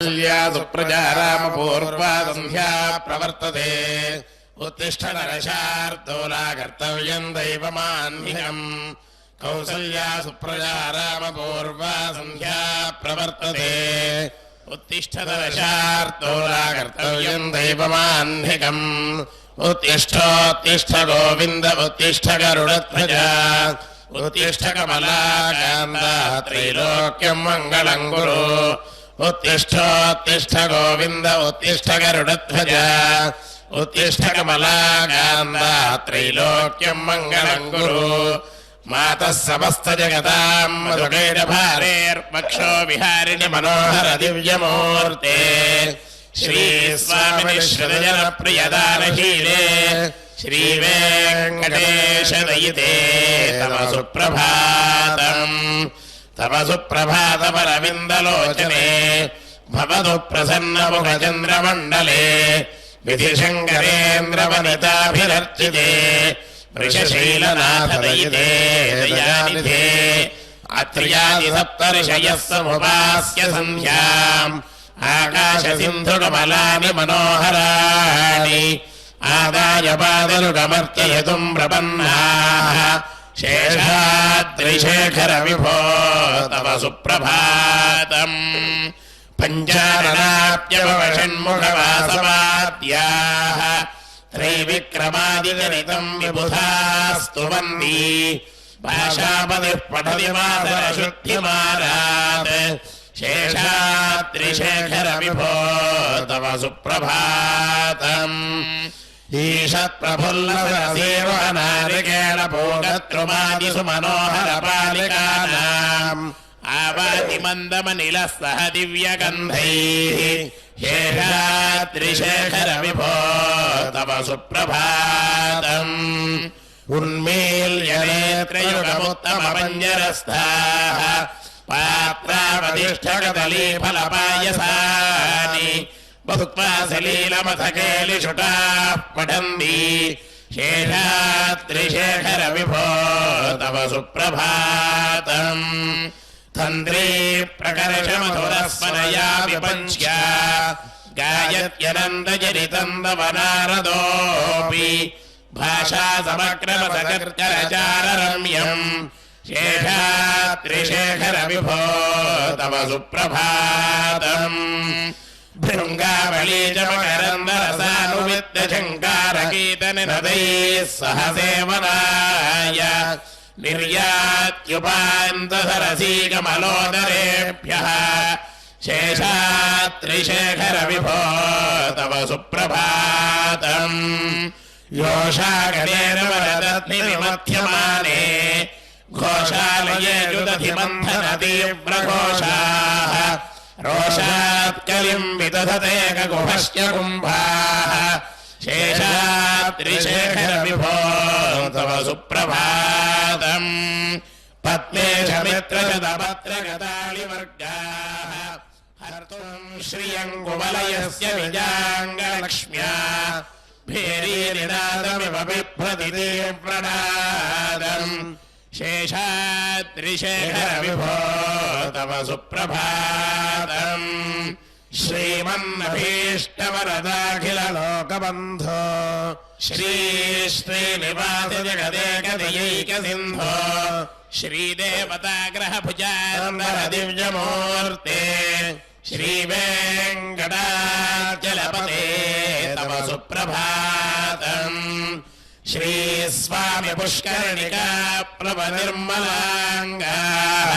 सुप्रजा रामपूर्वा सन्ध्या प्रवर्तते उत्तिष्ठ नरशार्दूला कर्तव्यं दैवमान्निकम् कौसल्या सुप्रजा रामपूर्वा सन्ध्या प्रवर्तते उत्तिष्ठ नरशार्दूला कर्तव्यं दैवमान्निकम् उत्तिष्ठोत्तिष्ठ गोविन्द उत्तिष्ठ गरुडध्वज उत्तिष्ठ कमलाकान्ता त्रैलोक्यं मङ्गलं कुरु उत्तिष्ठोत्तिष्ठ गोविन्द उत्तिष्ठ गरुडध्वज उत्तिष्ठ कमलाकान्ता त्रैलोक्यं मङ्गलं कुरु मातः समस्त जगतां मधुकैरभारेर्पक्षो विहारिणि मनोहर दिव्यमूर्ते श्री स्वामिनि श्रुतजनप्रियदानशीले श्री वेङ्कटेश दयिते तव सुप्रभातम् तव सुप्रभात परविन्दलोचने भवतु प्रसन्नमुखचन्द्रमण्डले विधिशङ्करेन्द्रवनिताभिरर्चिते वृषशैलनाथ दयिते दयानिधे अत्र्यादिसप्तर्षयः समुपास्य सन्ध्याम् आकाशसिन्धुकमलानि मनोहराणि आदाय पादरुकमर्चयितुम् प्रपन्नाः शेषाद्रिशेखर विभो तव सुप्रभातम् पञ्चाननाप्यवषण्मुखवासवाद्याः त्रैविक्रमादिगणितम् विबुधास्तुवन्ति भाषापतिः पठति मातरशुद्धिमारात् शेषाद्रिशेखर विभो तव सुप्रभातम् ईषत्प्रफुल्लसेवनारिकेण पूगत्रुमादिषु मनोहरपालिकानाम् आवाति मन्दमनिलः सह दिव्यगन्धैः शेषाद्रिशेखर विभो तव सुप्रभातम् उन्मील्य नेत्रयुगमुत्तमपञ्जरस्थाः पात्रावतिष्ठकदलीफलपायसानि भुक्त्वा सलीलमथकेलिषुटाः पठन्ति शेषाद्रिशेखर विभो तव सुप्रभातम् तन्त्री प्रकर्षमधुरस्वरया विपञ्च्या गायत्यनन्दचरितं तव नारदोऽपि भाषा समक्रमसकर्चरचाररम्यम् शेषाद्रिशेखर विभो तव सुप्रभातम् भृङ्गावली च मकरन्दरसानुविद्यशङ्कारकीर्तननदैः सह सेवनाय निर्यात्युपान्तसरसीकमलोदरेभ्यः शेषाद्रिशेखर विभो तव सुप्रभातम् योषागणेन वरदत्निविमथ्यमाने घोषालये युदधिमन्थनतीव्रघोषाः रोषात्कलिं विदधते गुहश्च कुम्भाः शेषाद्रिशेखर विभो तव सुप्रभातम् पद्मेशमित्रशतपत्रगतालिवर्गाः हर्तुं श्रियङ्गुवलयस्य निजाङ्गलक्ष्म्या भेरीनिनादमिव बिभ्रति तीव्रनादम् शेषाद्रिशेखर विभो तव सुप्रभातम् श्रीमन्नभीष्टवरदाखिललोकबन्धो श्री श्रीनिवास जगदेकदियैकसिन्धो श्रीदेवताग्रहभुजान्दर दिव्यमूर्ते श्रीवेङ्कटाचलपते तव सुप्रभातम् श्री स्वामी पुष्करणिका प्रभनिर्मलाङ्गाः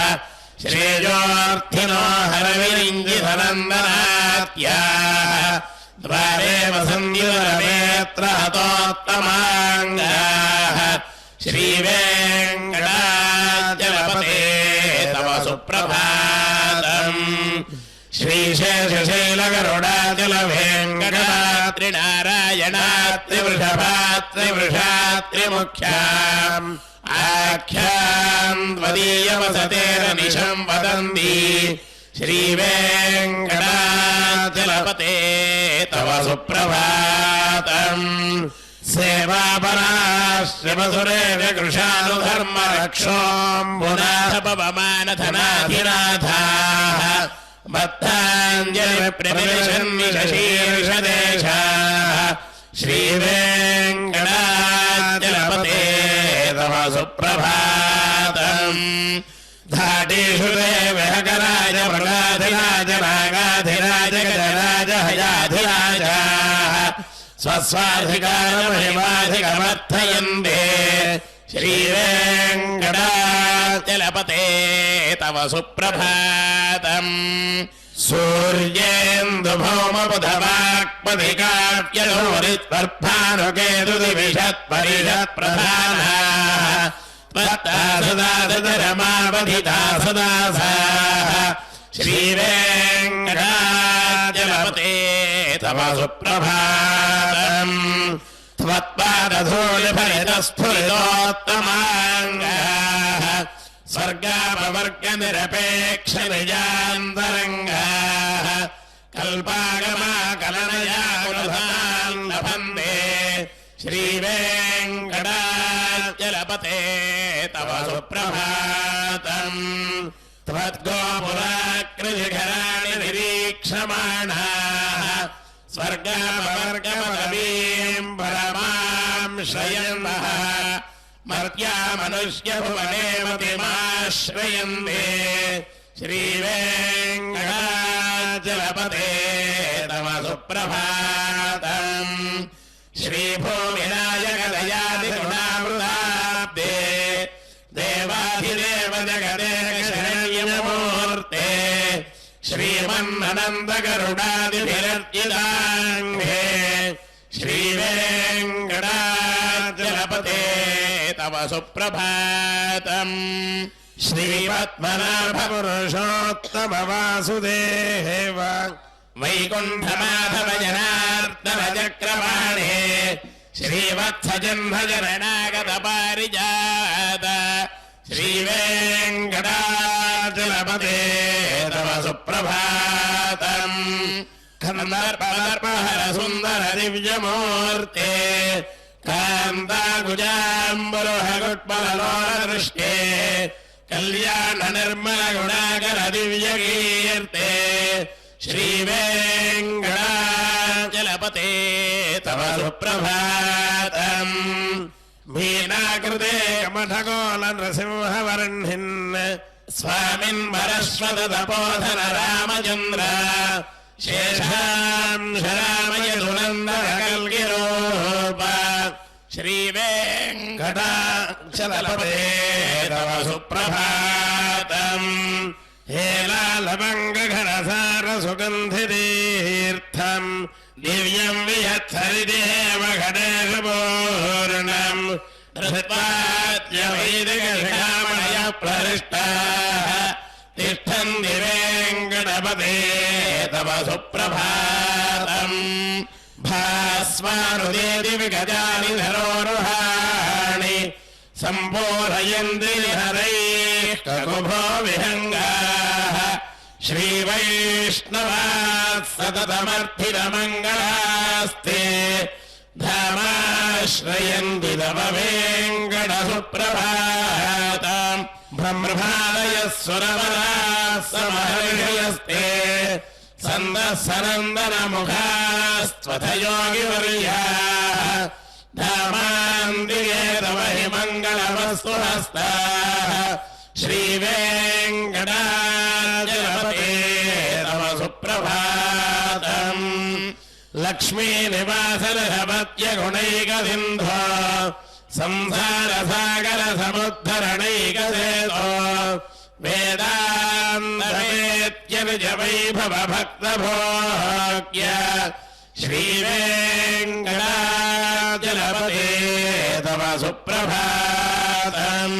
श्रेयोर्थिनो हरविरिञ्जितनन्दनात्याः द्वारे वसन्तिरमेत्रहतोत्तमाङ्गाः श्रीवेङ्कटाचलपते तव सुप्रभातम् श्रीशेषशैलगरुडाचलवेङ्कटात्रिनारायणात्रिवृषभात्रिमुख्याम् आख्याम् त्वदीयवसतेरनिशम् वदन्ति श्रीवेङ्कटाचलपते तव सुप्रभातम् सेवापराश्रमसुरेण कृशानुधर्मरक्षोऽम्बुनाथ पवमानधनाधिनाथाः बद्धाञ्जलि प्रतिशन्निशशीर्षदेशाः श्रीवेङ्कटाचलपते तव सुप्रभातम् धाटीषु देवहकराज मृगाधिराज नागाधिराज गजराज हयाधिराजाः स्वस्वाधिकारमहिमाधिकमर्थयन्ते श्रीवेङ्कटाचलपते तव सुप्रभातम् सूर्येन्दुभौमबुधवाक्पदिकाव्यलोरित्वर्भानुकेतुदिविषत्परिषत्प्रधानाः त्वत्तासदासदरमावधिता सदासाः श्रीवेङ्कटाचलपते तव सुप्रभातम् त्वत्पादधूलिफलितस्फुरितोत्तमाङ्गाः स्वर्गापवर्गनिरपेक्षनिजान्तरङ्गाः कल्पागमाकलनयाकुलधान् लभन्ते श्रीवेङ्कटाचलपते तव सुप्रभातम् त्वद्गोपुराकृशिखराणि निरीक्षमाणाः स्वर्गापवर्गपदवीम् परमां श्रयन्तः मर्त्या मनुष्यभुवने मतिमाश्रयन्ते श्रीवेङ्कटाचलपते तव सुप्रभातम् श्रीभूमिनायकदयादिगुणामृताब्दे देवाधिदेव जगदेकशरण्यमूर्ते श्रीमन्नन्दकरुणादिभिरर्चिताङ्घे श्रीवेङ्कटाचलपते तव सुप्रभातम् श्रीपद्मनाभपुरुषोत्तमवासुदेव वैकुण्ठमाधव जनार्दन चक्रपाणे श्रीवत्सजन्मजरणागतपारिजात श्रीवेङ्कटाचलपते तव सुप्रभातम् कन्दर्पदर्पहर सुन्दर दिव्यमूर्ते कान्ताकुजाम्बुरुहगुट्पललोलदृष्टे कल्याण निर्मल गुणाकर दिव्यकीर्ते श्रीवेङ्कटाचलपते तव सुप्रभातम् मीनाकृते कमठकोल नृसिंहवर्णिन् स्वामिन् वरश्वत तपोधन रामचन्द्र शेषांश रामयदुनन्दन कल्गिरूप श्रीवेङ्कटाचलपते तव सुप्रभातम् हेलालभङ्गघनसारसुगन्धितीर्थम् दिव्यम् वियत्सरिदेव गणेशपूर्णम् धृत्वाद्यवैदिकशिखामणयः प्रहृष्टाः तिष्ठन्ति वेङ्कटपते तव सुप्रभातम् भास्वानुदेति विगजानि धरोरुहाणि सम्पूरयन्ति हरैः ककुभो विहङ्गाः श्रीवैष्णवाः सततमर्थितमङ्गलास्ते धामाश्रयन्ति तव वेङ्कटसुप्रभातम् ब्रह्मादयः सुरवराः समहर्षयस्ते सन्दः सनन्दनमुखास्त्वथ योगिवर्याः धामान्तिके तव हि मङ्गलमस्तु हस्ताः श्रीवेङ्कटाचलपते तव सुप्रभातम् लक्ष्मीनिवासनभवत्यगुणैकसिन्धो संसारसागरसमुद्धरणैकसेतो वेदान्तवेद्यनिजवैभवभक्तभोग्य श्रीवेङ्कटाचलपते तव सुप्रभातम्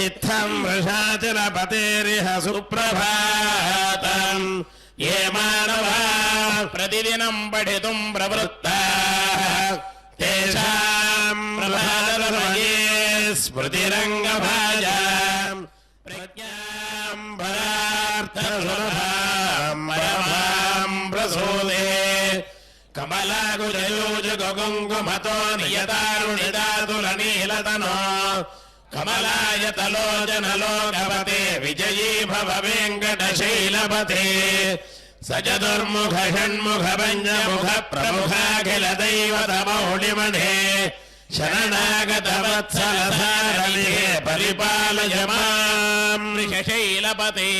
इत्थम् वृषाचलपतेरिह सुप्रभातम् ये मानवाः प्रतिदिनम् पठितुम् प्रवृत्ताः तेषाम् प्रभातसमये स्मृतिरङ्गभाजाम् प्रज्ञाम् परार्थसुलभाम् परमाम् प्रसूदे कमलाकुजयोजुगुङ्कुमतो नियतारुणिदातुलनीलतनो कमलायतलोचनलोकपते विजयी भव वेङ्कटशैलपते सचतुर्मुख षण्मुख पञ्चमुख प्रमुखाखिल दैवतमौलिमणे शरणागत वत्सलसारणे परिपालय मां ऋषशैलपते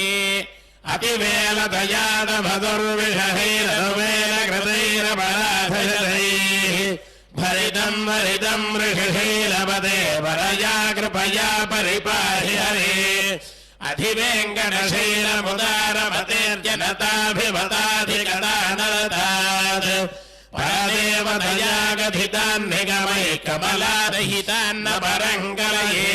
अतिवेलतजातमधुर्विषहैरवेलकृतैरपराधयैः भरितं वरितं ऋषशैलपते वरया कृपया परिपाहि हरे अधिवेङ्कटशैलमुदारमतेर्जनताभिमताधिगतानरतात् परदेवतया गथितान्निगमैकमलादहितान्न परङ्कलये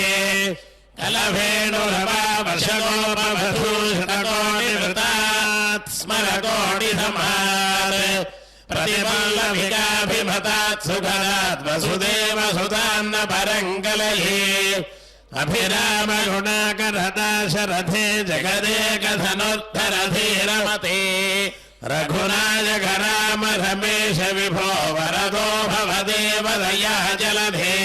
कलभेणुरवावर्षगोपभूषणकोटिवृतात् स्मरकोटिसमात् प्रतिपल्लविकाभिमतात् सुखदात् वसुदेवसुतान्न परङ्कलये अभिराम गुणाकरदाशरथे जगदेकधनुद्धरधीरमते रघुनायक राम रमेश विभो वरदो भवदेव दया जलधे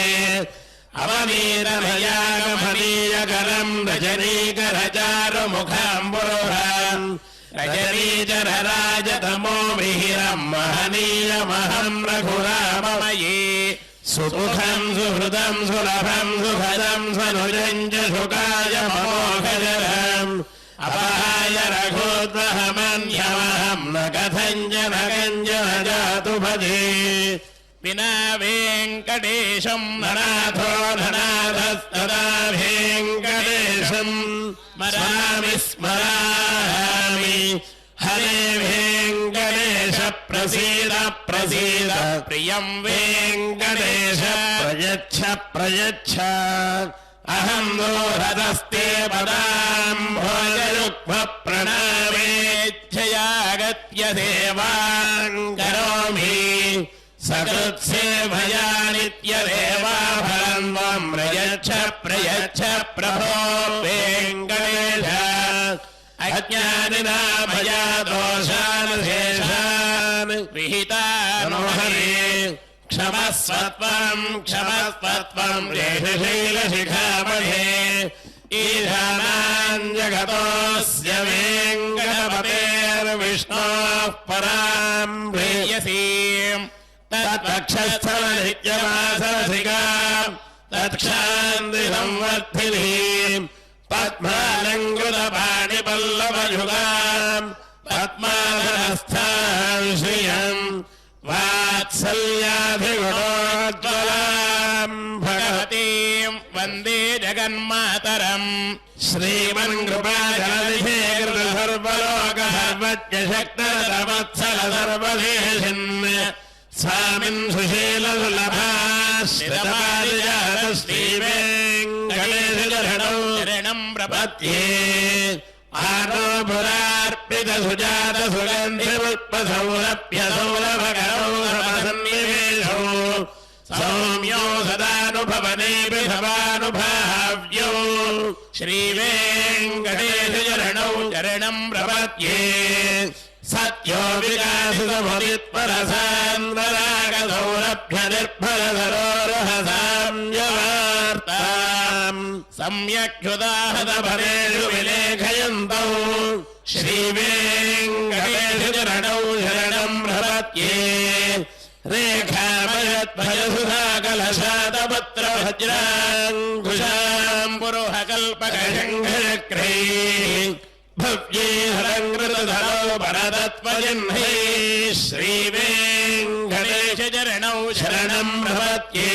अवनीरभयागमनीयकरं रजनीकरचारुमुखाम्बुरुहं रजनीचरराजतमो मिहिरं महनीयमहं रघुराममये सुखं सुहृदं सुलभं सुखदं सनुजं च सुखाय मोघजरम् अपहाय रघोद्वहमन्यमहं न कथञ्जन कञ्जन जातु भजे विना वेङ्कटेशं ननाथो ननाथस्तदा वेङ्कटेशं स्मरामि स्मरामि हरे वेङ्कटेश प्रसीद प्रसीद प्रियं वेङ्कटेश प्रयच्छ प्रयच्छ अहं दोहदस्ते पदां भोजयुग्म प्रणामेच्छयागत्य सेवां करोमि सकृत्सेवया नित्यदेवाफलं त्वं प्रयच्छ प्रयच्छ प्रभो वेङ्कटेश अज्ञानिना मया दोषान् शेषान् विहितान् हरे क्षमस्वत्वं ऋषशैलशिखामणे ईशानां जगतोऽस्य वेङ्कटपतेर्विष्णोः परां प्रेयसीं तत्पक्षस्थलनित्यवासरसिकां तत्क्षान्तिसंवर्धिनीं पद्मालङ्कृतपाणिपल्लवयुगां पद्माधरस्थां श्रियं वात्सल्याधिगुणोज्ज्वलां भगवतीं वन्दे जगन्मातरम् श्रीमन्कृपाजलनिधे कृतसर्वलोकसर्वज्ञशक्तरतवत्सल सर्वदेशिन् स्वामिन् सुशीलसुलभाश्रितपारिजात श्रीवेङ्कटेशचरणौ शरणं प्रपद्ये आरोपुरार्पित सुजात सुगन्धिपुष्पसौरभ्य सौरभकरौ सौम्यो सदानुभवनेऽपि समानुभाव्यो श्रीवेङ्कटेशचरणौ शरणं प्रपद्ये सत्यो विकासितमुदित्परसान्द्ररागसौरभ्य निर्भरसरोरहसाम्यवार्ताम् सम्यक्युदाहतफलेषु विलेखयन्तौ श्रीवेङ्कटेशचरणौ शरणं प्रपद्ये रेखामयध्वजसुधाकलशातपत्रभज्राङ्कुशाम् पुरुहकल्पकशङ्खचक्रे भव्ये हरङ्कृतधरौ परतत्त्वजिह्ने श्रीवेङ्कटेशचरणौ शरणं प्रपद्ये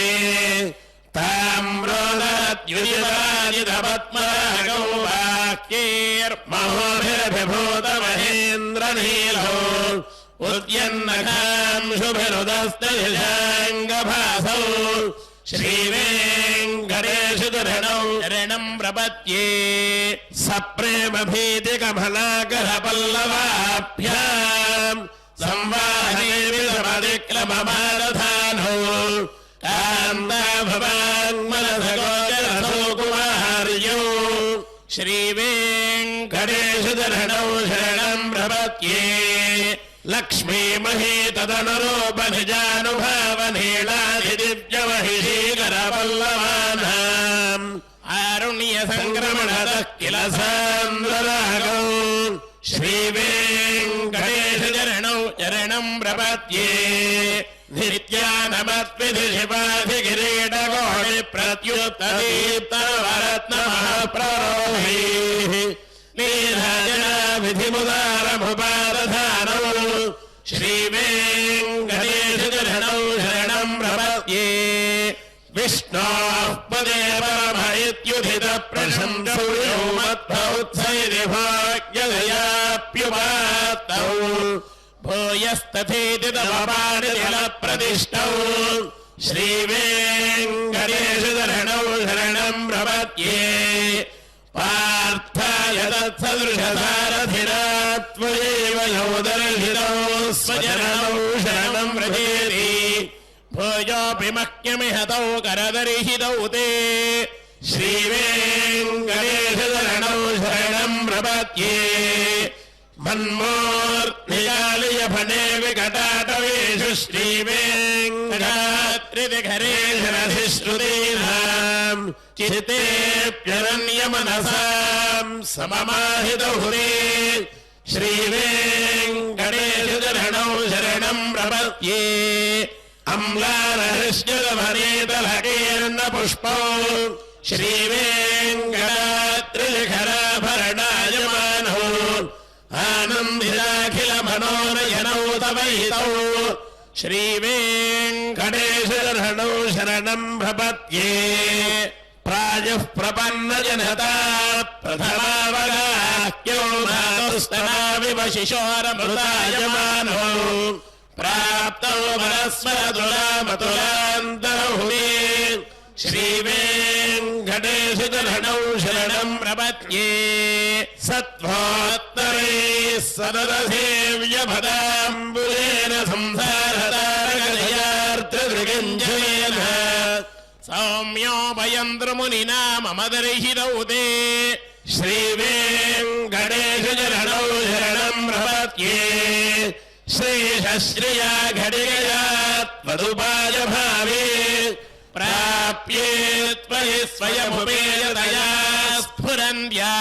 ताम्रोदरद्युतिपराजितपद्मरागौ वाक्यैर्महोभिरभिभूतमहेन्द्रनीलौ उद्यन्नखांशुभिरुदस्तशाङ्गभासौ श्रीवेङ्कटेशचरणौ शरणं प्रपद्ये सप्रेमभीतिकमलाकरपल्लवाभ्याम् संवाहने विसमतिक्रममारधानौ कान्ताभवाङ्मनसगोचरसौकुमार्यौ श्रीवेङ्कटेशचरणौ शरणं प्रपद्ये लक्ष्मीमही तदनुरूपनिजानुभवनीलाधिदिव्यमहिषीकरपल्लवानाम् आरुण्यसङ्क्रमणतः किल सान्द्ररागौ श्रीवेङ्कटेश शरणं प्रपद्ये नित्यानमत्विधि शिवाधिकिरीटकोटि प्रत्युत्तदीप्तवरत्नमहाप्ररोहि लीलाजनाविधिमुदारमुपादधानौ श्रीवेङ्कटेशचरणौ शरणं प्रपद्ये विष्णोः पदे परम इत्युदितप्रशंसौ यो मत्भौत्सैरि भाग्यदयाप्युपात्तौ भूयस्तथेति तव पाणितिलप्रतिष्ठौ श्रीवेङ्कटेशचरणौ शरणं प्रपद्ये पार्थाय तत्सदृशसारथिना त्वयैव यो दर्शितौ स्वचरणौ शरणं व्रजेति भूयोऽपि मह्यमिहतौ करदर्शितौ ते श्रीवेङ्कटेशचरणौ शरणं प्रपद्ये मन्मूर्तिकालियफणे विकटाटवेषु श्रीवेङ्कटात्रिदिघरे शरधिश्रुतीनाम् चित्तेऽप्यरण्यमनसाम् सममाहितौ ते श्रीवेङ्कटेशचरणौ शरणं प्रपद्ये अम्लानहृष्यगभनेतलकीर्णपुष्पौ श्रीवेङ्कटात्रिशिखराभरणायमानौ आनन्दिताखिलमनोरयनौ तवैतौ श्रीवेङ्कटेशचरणौ शरणं प्रपद्ये प्रायः प्रपन्नजनता प्रथमावगाह्यो मातुस्तनाविव शिशोरमृतायमानौ प्राप्तौ परस्परतुलामतुलान्तरहुते श्रीवेङ्कटेशचरणौ शरणं प्रपद्ये सत्त्वोत्तरैः सततसेव्यपदाम्बुजेन संसारतारकजयार्तदृगञ्जनेन सौम्योपयन्द्रमुनिना मम दर्शितौ ते श्रीवेङ्कटेशचरणौ शरणं प्रपद्ये श्रीशश्रिया घटिकया त्वदुपाय भावे प्राप्ये त्वयि स्वयमुपेयतया स्फुरन्त्या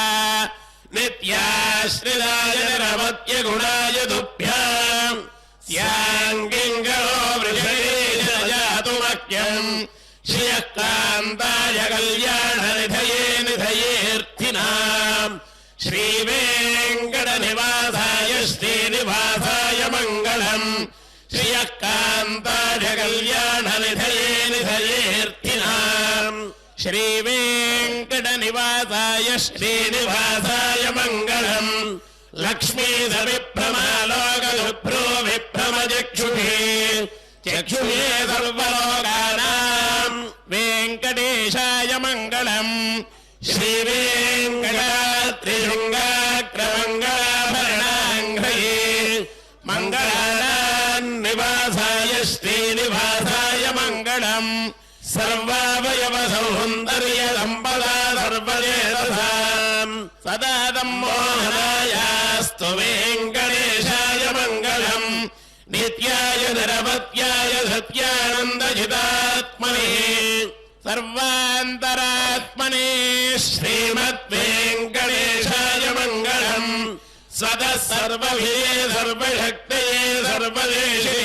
नित्याश्रिताय निरवत्यगुणाय तुभ्याम् स्याङ्गिङ्गरो वृषयेशजातुमख्यम् श्रियः कान्ताय कल्याणनिधये निधयेऽर्थिनाम् श्रीवेङ्कटनिवासाय श्रीनिवासाय मङ्गलम् श्रियः कान्ताय कल्याणनिधये निधयेऽर्थिनाम् श्रीवेङ्कटनिवासाय श्रीनिवासाय मङ्गलम् लक्ष्मीधविभ्रमालोकगुभ्रो विभ्रमचक्षुषे चक्षुषे सर्वलोकानाम् वेङ्कटेशाय मङ्गलम् श्रीवेङ्कटात्रिशृङ्गाग्रमङ्गलाभरणाङ्घ्रये मङ्गलानान्निवासाय श्रीनिवासाय मङ्गलम् सर्वावयवसौन्दर्यसम्पदा सर्वदेवताम् सदा मोहनायास्तु वेङ्कटेशाय मङ्गलम् नित्याय निरवत्याय सत्यानन्दचिदात्मने सर्वान्तरात्मने श्रीमद्वेङ्कटेशाय मङ्गलम् सदा सर्वभिदे सर्वशक्तये सर्वदेशे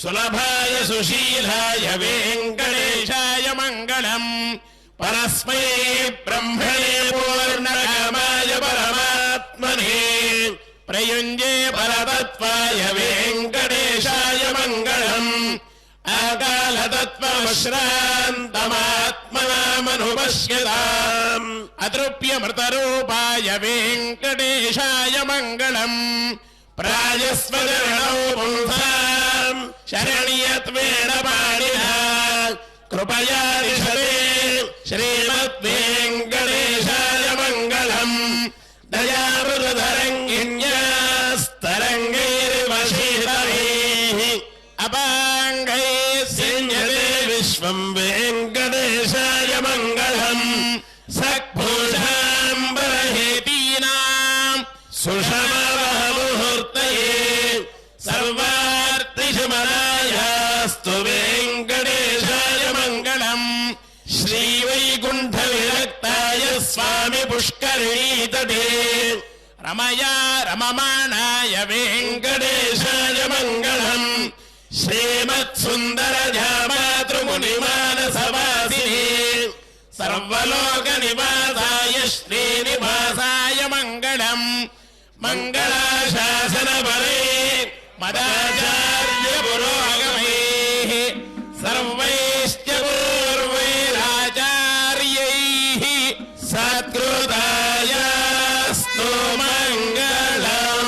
सुलभाय सुशीलाय वेङ्कटेशाय मङ्गलम् परस्मै ब्रह्मणे पूर्णकामाय परमात्मने प्रयुञ्जे परतत्त्वाय वेङ्कटेशाय मङ्गलम् आकालतत्त्वविश्रान्तमात्मनामनुपश्यताम् अतृप्यमृतरूपाय वेङ्कटेशाय मङ्गलम् प्रायस्वचरणौ पुंसाम् शरण्यत्वेन पाणिना कृपया दिशते श्रीमद्वेङ्कटेशाय मङ्गलम् दयामृतरङ्गिन्यास्तरङ्गैर्वशीतैः अपाङ्गैः सिञ्जते विश्वम् वेङ्कटेशाय मङ्गलम् सक्भूषाम्बरहेतीनाम् सुषमवमुहूर्तये सर्वार्तिशमनायास्तु वेङ्कटेशाय मङ्गलम् श्रीवैकुण्ठविरक्ताय स्वामि पुष्करिणीतटे రమయా రమమాణాయ వెంకటేశాయ మంగళం శ్రీమత్సుందరజామాతృమునిమానసవాసినే సర్వలోక నివాసాయ శ్రీనివాసాయ మంగళం మంగళాశాసనపరే మదాచార్య పురోగమైః సర్వైశ్చ పూర్వైరాచార్యైః సత్కృతాయాస్తు మంగళం.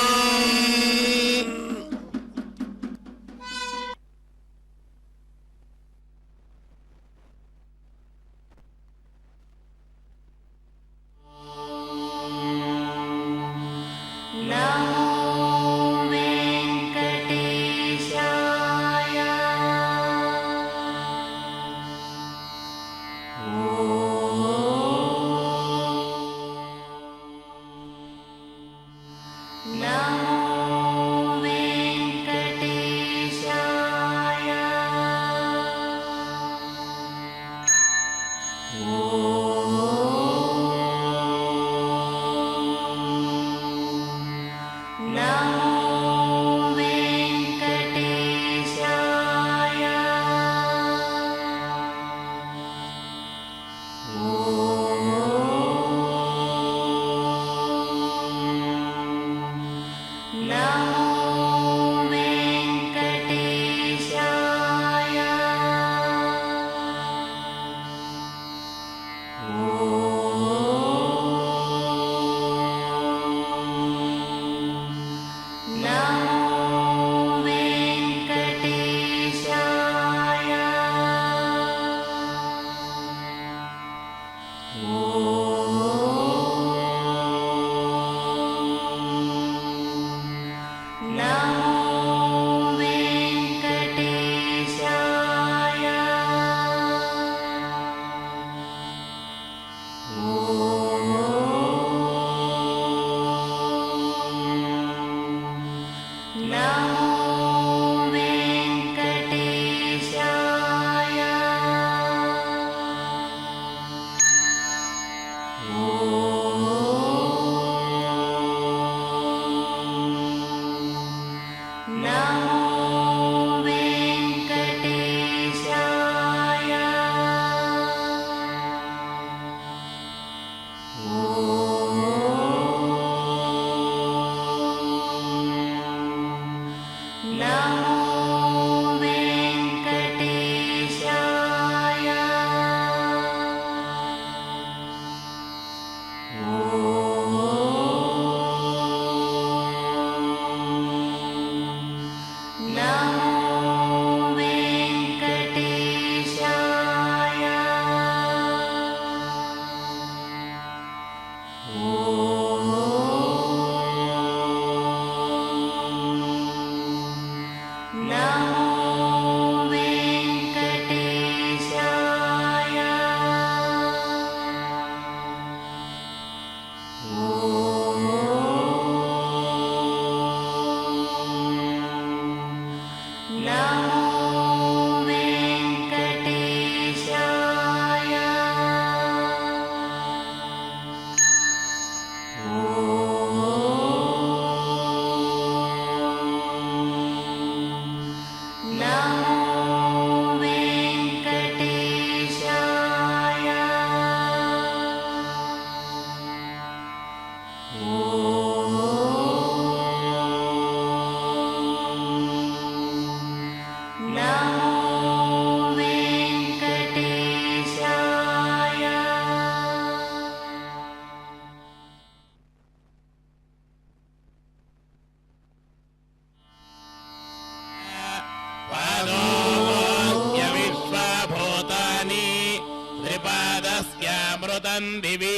दिवि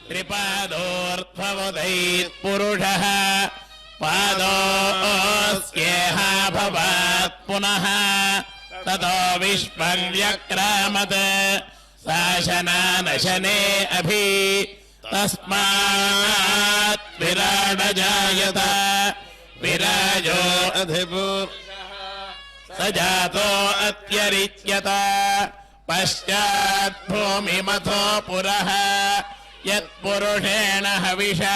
त्रिपादोऽर्थमुदैत्पुरुषः पादोऽस्येह भवात् पुनः ततो विश्वं व्यक्रामत् शासनानशने अभि तस्मात् विराडजायत विराजो अधिपुरुषः स जातो अत्यरिच्यत पश्चात् भूमिमथो पुरः यत्पुरुषेण हविषा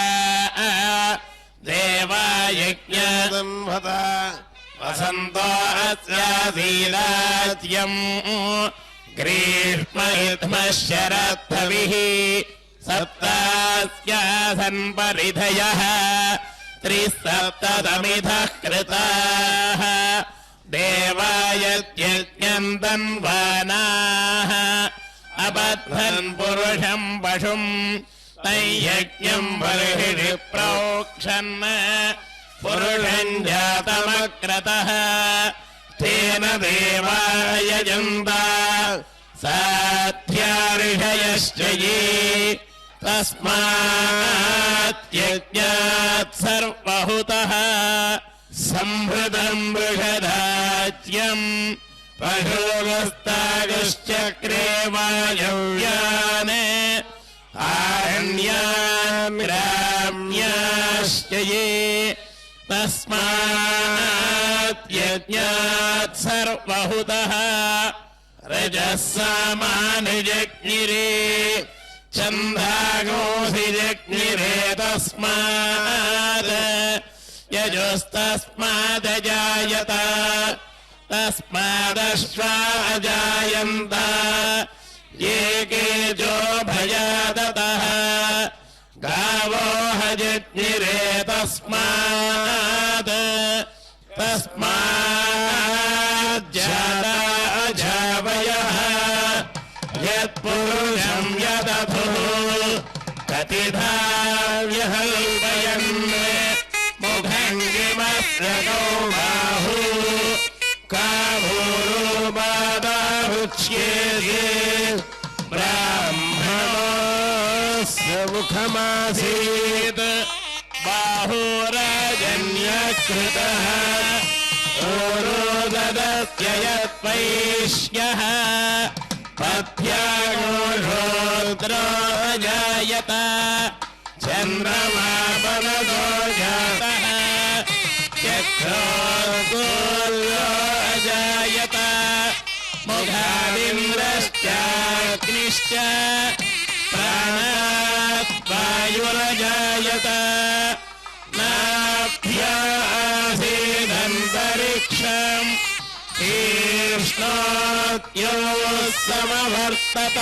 देवायज्ञातं भत वसन्तो अस्यासीदाज्यम् ग्रीष्मयुध्मः शरद्धविः सप्तास्यासन् परिधयः त्रिसप्ततमिधः कृताः देवायज्ञम् तन्वानाः अबध्वन् पुरुषम् पशुम् तैयज्ञम् बर्हिषि प्रोक्षन् पुरुषम् जातमक्रतः तेन देवायजन्त साध्या ऋषयश्च ये तस्माद्यज्ञात् सर्वहुतः संहृतम् बृहदाज्यम् पशुवस्तागश्चक्रे वायव्यान् आरण्यान् ग्राम्याश्च ये तस्माद्यज्ञात् सर्वहुतः रजः सामानुजज्ञिरे छन्दागोऽसि जज्ञिरे तस्मात् यजोस्तस्मादजायत तस्मादश्वा अजायन्त ये केजो भयादतः गावो हजज्ञिरे तस्मात् तस्माज्जाता अजावयः यत्पुरुषम् यदथुः कतिधा व्यहल्पयन् मुखङ्गिमस्रगो बाहु काभूरुपादाहुच्येते ब्राह्मणस्य मुखमासीत् बाहुराजन्यकृतः ओरोदस्य यत्वैश्यः पथ्यागोषोत्रो जायत चन्द्रमापनतो जातः चक्षुर्गोर्यो अजायत मुखादिन्द्रश्चाग्निश्च प्राणात् वायुरजायत नाभ्या आसीदन्तरिक्षम् तीक्ष्णोऽत्योः समवर्तत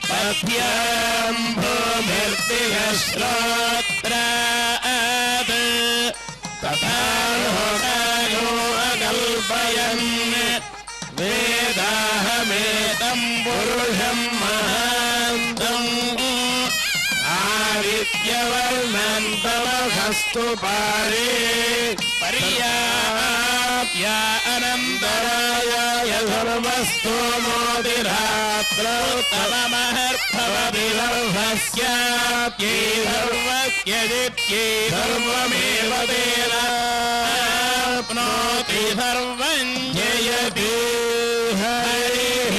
पथ्याम् भूमिर्दिशः श्रोत्रात् तथा लोकायो अकल्पयन् वेदाहमेतम् पुरुषम् महान्तम् आदित्यवर्णन्तमहस्तु पारे पर्याप्य अनन्तराय सर्वस्तो मोदिरात्रौ तवमहर्भवति सर्वस्याप्यै सर्वस्यजित्यै सर्वमेव तेनाप्नोति सर्वम् जयति हरिः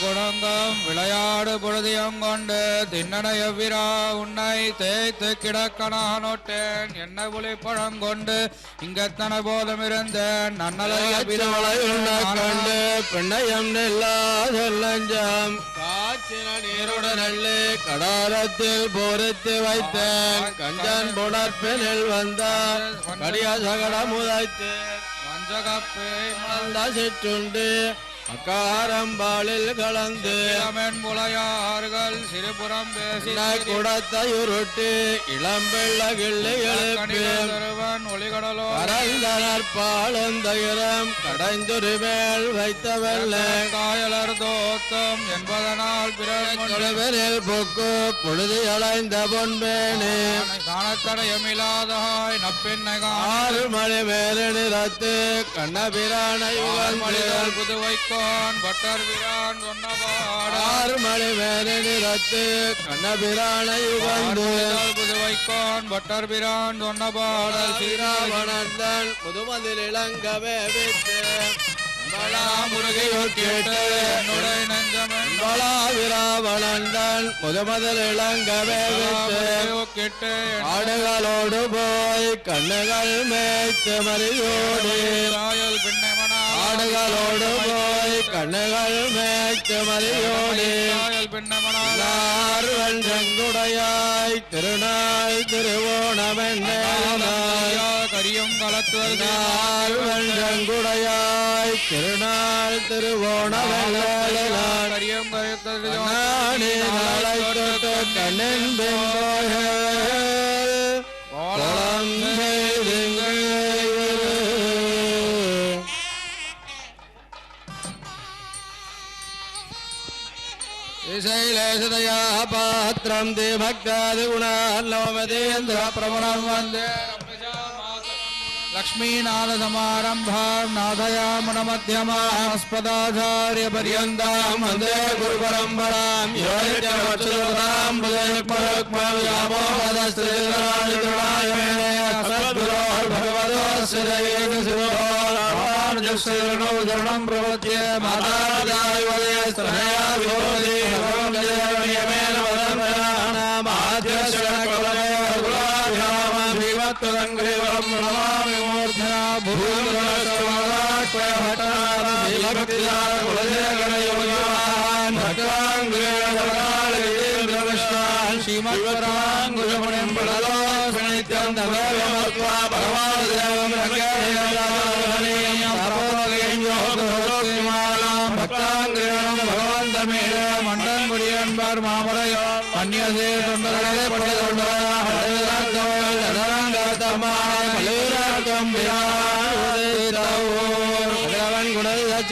குணங்கம் விளையாடு பொழுதியங்கொண்டு தின்னடைய விரா உன்னை தேய்த்து கிடக்கணானொட்டேன் என்ன புலி பழங்கொண்டு இங்கத்தன போதும் இருந்தேன் நன்னலைய கண்டு பின்னயம் நெல்லாதெல்லஞ்சாம் காய்ச்சின நீருடன் அள்ளி கடாரத்தில் பொறுத்து வைத்தேன் கஞ்சன் புணர்பினில் வந்தான் கடிய சகடம் உதைத்து வஞ்சகப்பே மந்த சிற்றுண்டு அக்காரம்பாலில் கலந்து முளையார்கள் சிறுபுறம் பேசி குடத்தையுருட்டி இளம்பெள்ள கிள்ளி எழுப்பிவன் ஒளிகடலோ பரந்தனற்பாலந்தயிரம் கடைந்துரு மேல் வைத்த வெள்ள காயலர் தோத்தம் என்பதனால் பிறனில் பொக்கு பொழுது அலைந்த பொன்பேனே காணத்தடையமில்லாதாய் நப்பெண்ணை ஆறு மணி மேலே நிறத்து கண்ணபிரானை மொழிகள் புதுவைக்கோன் பட்டர் பிரான் சொன்னபாடு ஆறு மணி மேலே நிறத்து கண்ணபிரானை உகந்து புதுவைக்கோன் பட்டர் பிரான் சொன்னபாடல் ஸ்ரீராமணந்தன் முதுமதில் இளங்கவே விட்டு முருகையோர் கேட்டு என்னுடைய நெஞ்சமென் விராவணன் முதுமதில் இளங்கவே கேட்டு ஆடுகளோடு போய் கண்ணுகள் மேய்த்து மறியோடு ராயல் பின்னமனா ஆடுகளோடு போய் கண்ணுகள் மேய்த்து மறியோடு ராயல் பின்னமனா செங்குடையாய் திருநாள் திருவோணமென்ன கரியும் கலத்துவது செங்குடையாய் திருநாள் திருவோணமென்ன கரியும் கலத்துவது நாளை தொட்டு கண்ணின் விசைலேசதயா பாத்திரம் தே பக்தாதி குணாலோமதேந்திர பிரபணம் வந்தே லக்ஷ்மீநாதசமாரம்பாம் நாதயாமனமத்தியமாஸ்பதாச்சாரிய பர்யந்தாம் வந்தே குரு பரம்பராம் சரணம் பிரவத்திய மண்டன் முடியன்பார் மாமரையோ அந்நியசே தொண்டர்களே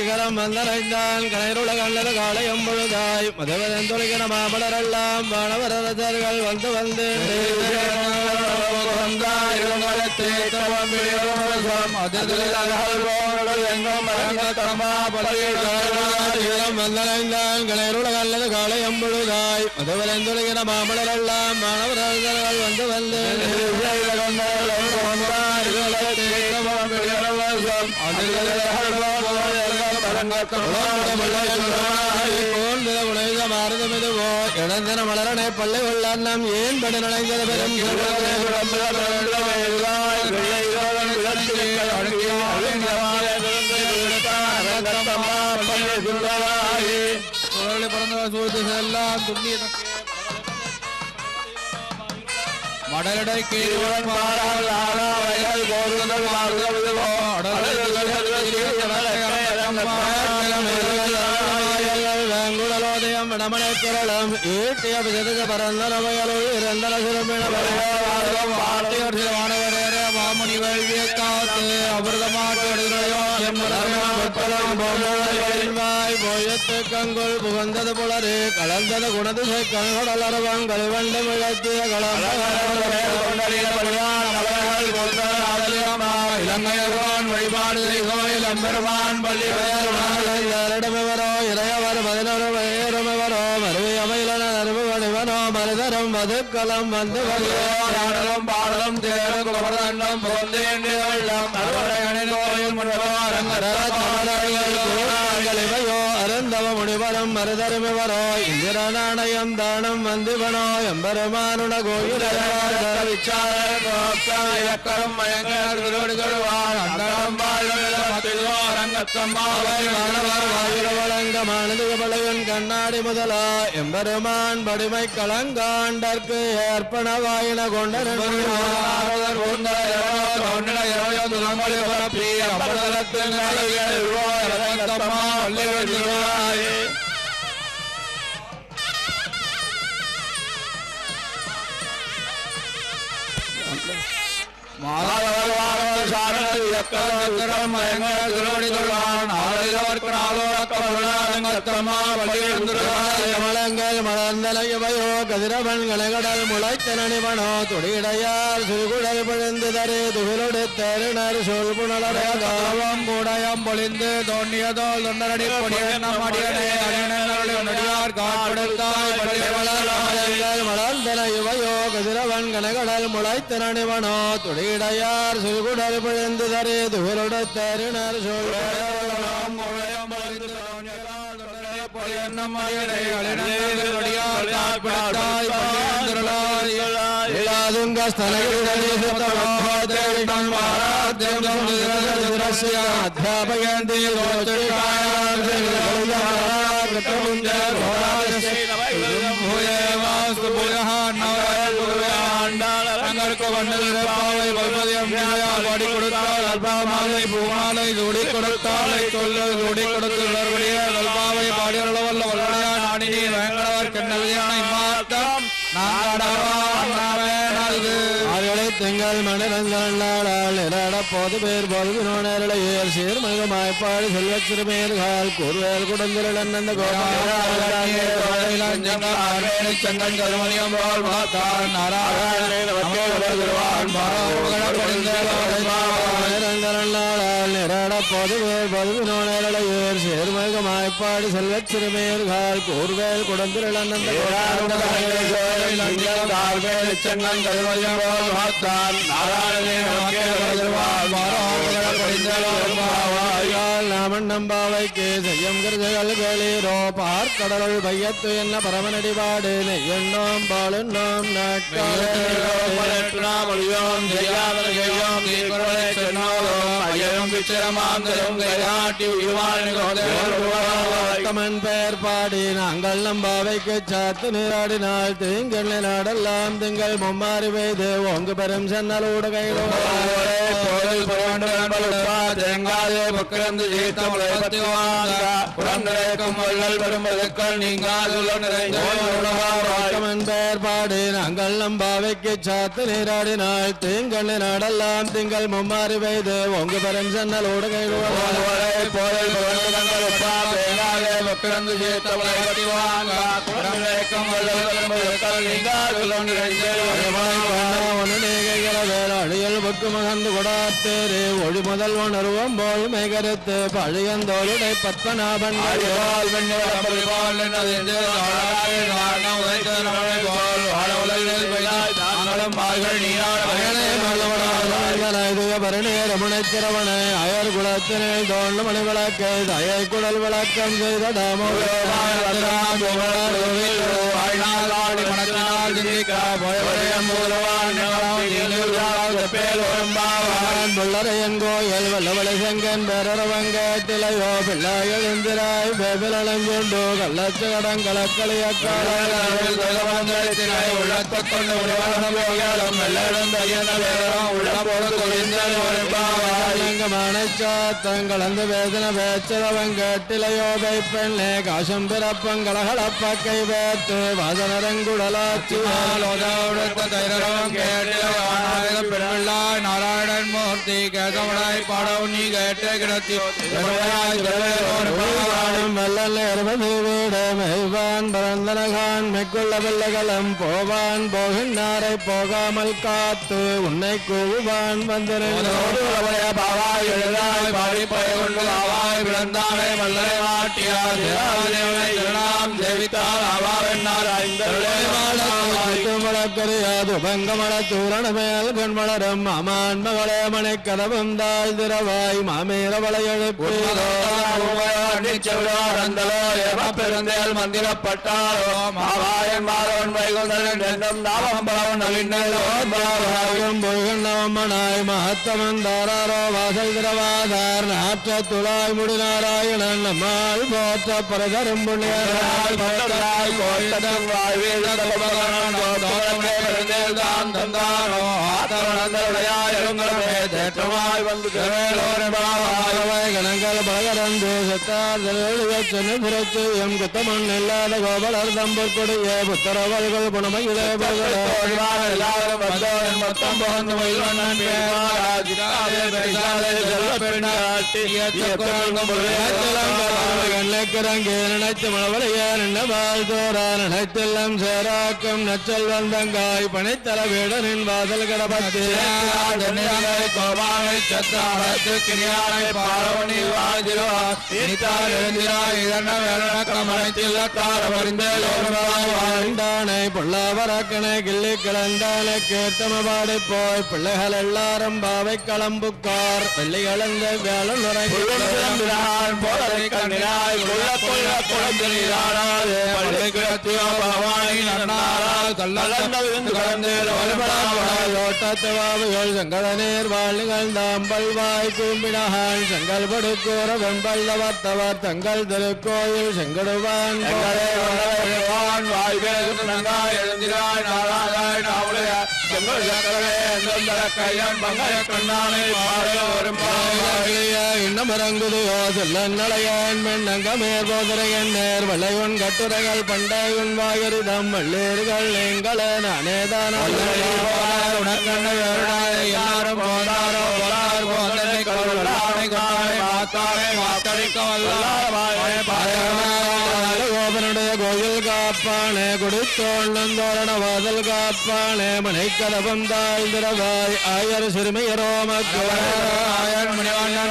சிகரம் வந்தரைந்தான் கலைருள கண்டது காலை எம்பொழுதாய் மதவதன் தொலைகிற மாமலரெல்லாம் வானவரசர்கள் வந்து வந்து வந்தரைந்தான் கலைருள கண்டது காலை எம்பொழுதாய் மதவதன் தொலைகிற மாமலரெல்லாம் வானவரசர்கள் வந்து வந்து இழந்தன மலரனை பள்ளி கொள்ளாம் ஏன் படி நுழைந்தது பெரும் பிறந்த சூழ்ச்சி எல்லாம் துண்ணிய மடலடை கீழ் வெங்குடலோதயம் விடமனை குரலம் ஈட்டிய பிசதுக்கு பரந்த நவையலுள் இரண்டன சிறுமினவரே மாமுனி வேள்வியை காத்து அமிர்தமாய் போயத்து கங்குள் புகந்தது புலரு கலந்தது குணது கண்கடலரவம் கல்வண்டு முழத்திய இலங்கையர்வான் வழிபாடு இளம்பெருமான் பள்ளி வருடமிவரோ இறையவர் பதினொரு வயருமிவரோ மருவி அமையிலன அருவு வடிவனோ மருதரும் மதுக்களம் வந்து பாடலும் பாடலும் தேர்தம் போந்தேண்டு வெள்ளம் இவையோ அருந்தவ முடிவரும் மருதருமிவரோ இந்திர நாணயம் தானம் வந்திவனோ எம்பெருமானுட கோயில் இலக்கரும் வழங்கமானதுபலையன் கண்ணாடி முதலா எம்பெருமான் படிமை களங்காண்டற்கு ஏற்பன வாயின மலர்ந்தலையவையோ கதிரவன் கலகடல் முளைத்தனணிவனோ துடியடையார் சுகுடல் பிழந்து தரு துகிலொடு தருணர் சொல் புனலரம் கூடயம் பொழிந்து தோண்டியதோல் தொண்டரடி பொடியார் காட்படுத்தாய் மலர்ந்தலையவையோ கதிரவன் கனகடல் முளைத்திரணிவனோ துடியிடையார் சிறுகுடல் பிழந்து தரே துகளுட தருணர் பாடி கொடுத்தால் அல்பாமாலை பூமாலை சூடி கொடுத்தாலை சொல்லு சூடி கொடுத்து அல்பாவை பாடியவல்ல வல்லடையா நாடினி வேங்கடவர் கண்ணவியான இம்மாத்தம் திங்கள் மணிரந்தாள் போது பேர் பொழுது நோனேர் சீர்மகமாய்ப்பாடு செல்வ சிறுமேர்கள் கூறுவேல் குடந்திரள் அந்த செங்கன் கருமணியம் போல் மாத்தான் போது பேர் பொழுது நோனேர் சீர்மகமாய்ப்பாடு செல்வ சிறுமேர்கள் கூறுவேல் குடந்திரள் அந்த செங்கன் கருமணியம் போல் மாத்தான் நம்பாவைக்கு செய்யும் கிருதகள் களீரோ பார்க்கடலுள் பையத்து என்ன பரமனடிபாடு நெய்யண்ணோம் பாலுண்ணோம் நாட்கமன் பெயர் பாடி நாங்கள் நம்பாவைக்கு சாத்து நீராடினால் தீங்கல் நாடெல்லாம் திங்கள் மும்மாறி பெய்து ஒங்கு பெரும் சென்னலோடு கையிலோ தேங்காதே பக்கிரந்து பெயர் பாடி நாங்கள் நம்பாவைக்கு சாத்து நீராடினால் தீங்கல் நாடெல்லாம் திங்கள் மும்மாறி பெய்து ஒங்கு பெரும் சென்னலோடு கையிலோ பக்கிரந்து அழியல் பக்கு மகந்து கொடாத்தேரே ஒளி முதல் உணர்வம் போல் மேகரத்து பழியந்தோளுடை பத்மநாபன் ரமணத்திரவண அயர் குலத்தினை தோண்டு மணி விளக்கு தயர் குடல் விளக்கம் செய்த கோயில் வல்லவளை செங்கன் பெறவங்கத்திலையோ பிள்ளை எழுந்திராய் பேபிலங்கொண்டு கள்ளச்சு கடன் கலந்து வேதன பேச்சவங்கட்டிலையோ பெண்ணே காசம் பிறப்பம் கலகலப்பக்கை பேத்து வாதனரங்குடலாச்சு நாராயணன் மூர்த்தி கேசவனாய் பாடவும் நீ கேட்டே கிடத்தி மெய்வான் பரந்தனகான் மெக்குள்ள பிள்ளைகளும் போவான் போகின்றாரை போகாமல் காத்து உன்னை கூவான் வந்தனையாட்டியாது பங்கமள தூரண மேல் கண்மலரும் அமான் மகளே மனை கதவும் தாய் திரவாய் மாமேர வளையெழுப்பு பெருந்தேல் மந்திரப்பட்டாரோ மாவாயன் மாறவன் வைகுந்தன் என்னும் நாமம்பளவன் நவீனாய் மகத்தமந்தாரோ வாசல் திரவாதார் நாற்ற துளாய் முடி நாராயணன் நம்மால் போற்ற பரதரும் புண்ணியராய் கணங்கள் பலகரந்து சென்னு புரத்து எம் குத்தமண் இல்லாத கோபலர் தம்பர் கொடிய புத்தரவர்கள் புனமகிழே நினைத்து மழவலைய நின்னவாள் தோரா நினைத்தெல்லாம் சேராக்கும் நச்சல் வந்தங்காய் பனைத்தல வீடனின் வாசல் கடப்பத்து கோப வாழை சத்தாரத்து கிரியானை பாலவனி வாழ்ந்திருவார் இனித்தார் எழுந்திரார் இதன வேலன கமனத்தில் தார வாழ்ந்தானை பொல்லாவரக்கனை கிள்ளி கிளந்தானை கேத்தம பாடி போய் பிள்ளைகள் எல்லாரும் பாவை களம்புக்கார் வெள்ளி கலந்த வேலம் ஓட்டத்துவாவுகள் சங்கடநேர் வாழ்கள் தாம்பல் வாய் கூம்பினான் செங்கல் படுக்கூற வெம்பல்லவர்த்தவர் தங்கள் திருக்கோயில் செங்கடுவான் எழுந்திராய் நாளாய் நாவுடைய செங்கல் சக்கரவே கையம் பங்காய கண்ணானை இன்னமரங்குதையோ செல்லநலையன் பெண்ணங்கமேர் போதரையன் நேர் வளைவன் கட்டுரைகள் பண்டையுன் வாயரிதம் வள்ளேர்கள் எங்கள நானேதான எல்லாரும் போனாரோ போனார் போதனை கருளானை காணை மாத்தாரை மாத்தடிக்க கோபனுடைய கோயில் காப்பானே குடித்தோழந்தோரண வாதல் காப்பானே மனை கதவம் தாழ்ந்திரவாய் ஆயர் சிறுமையரோ ஆயர் மணிவண்ணன்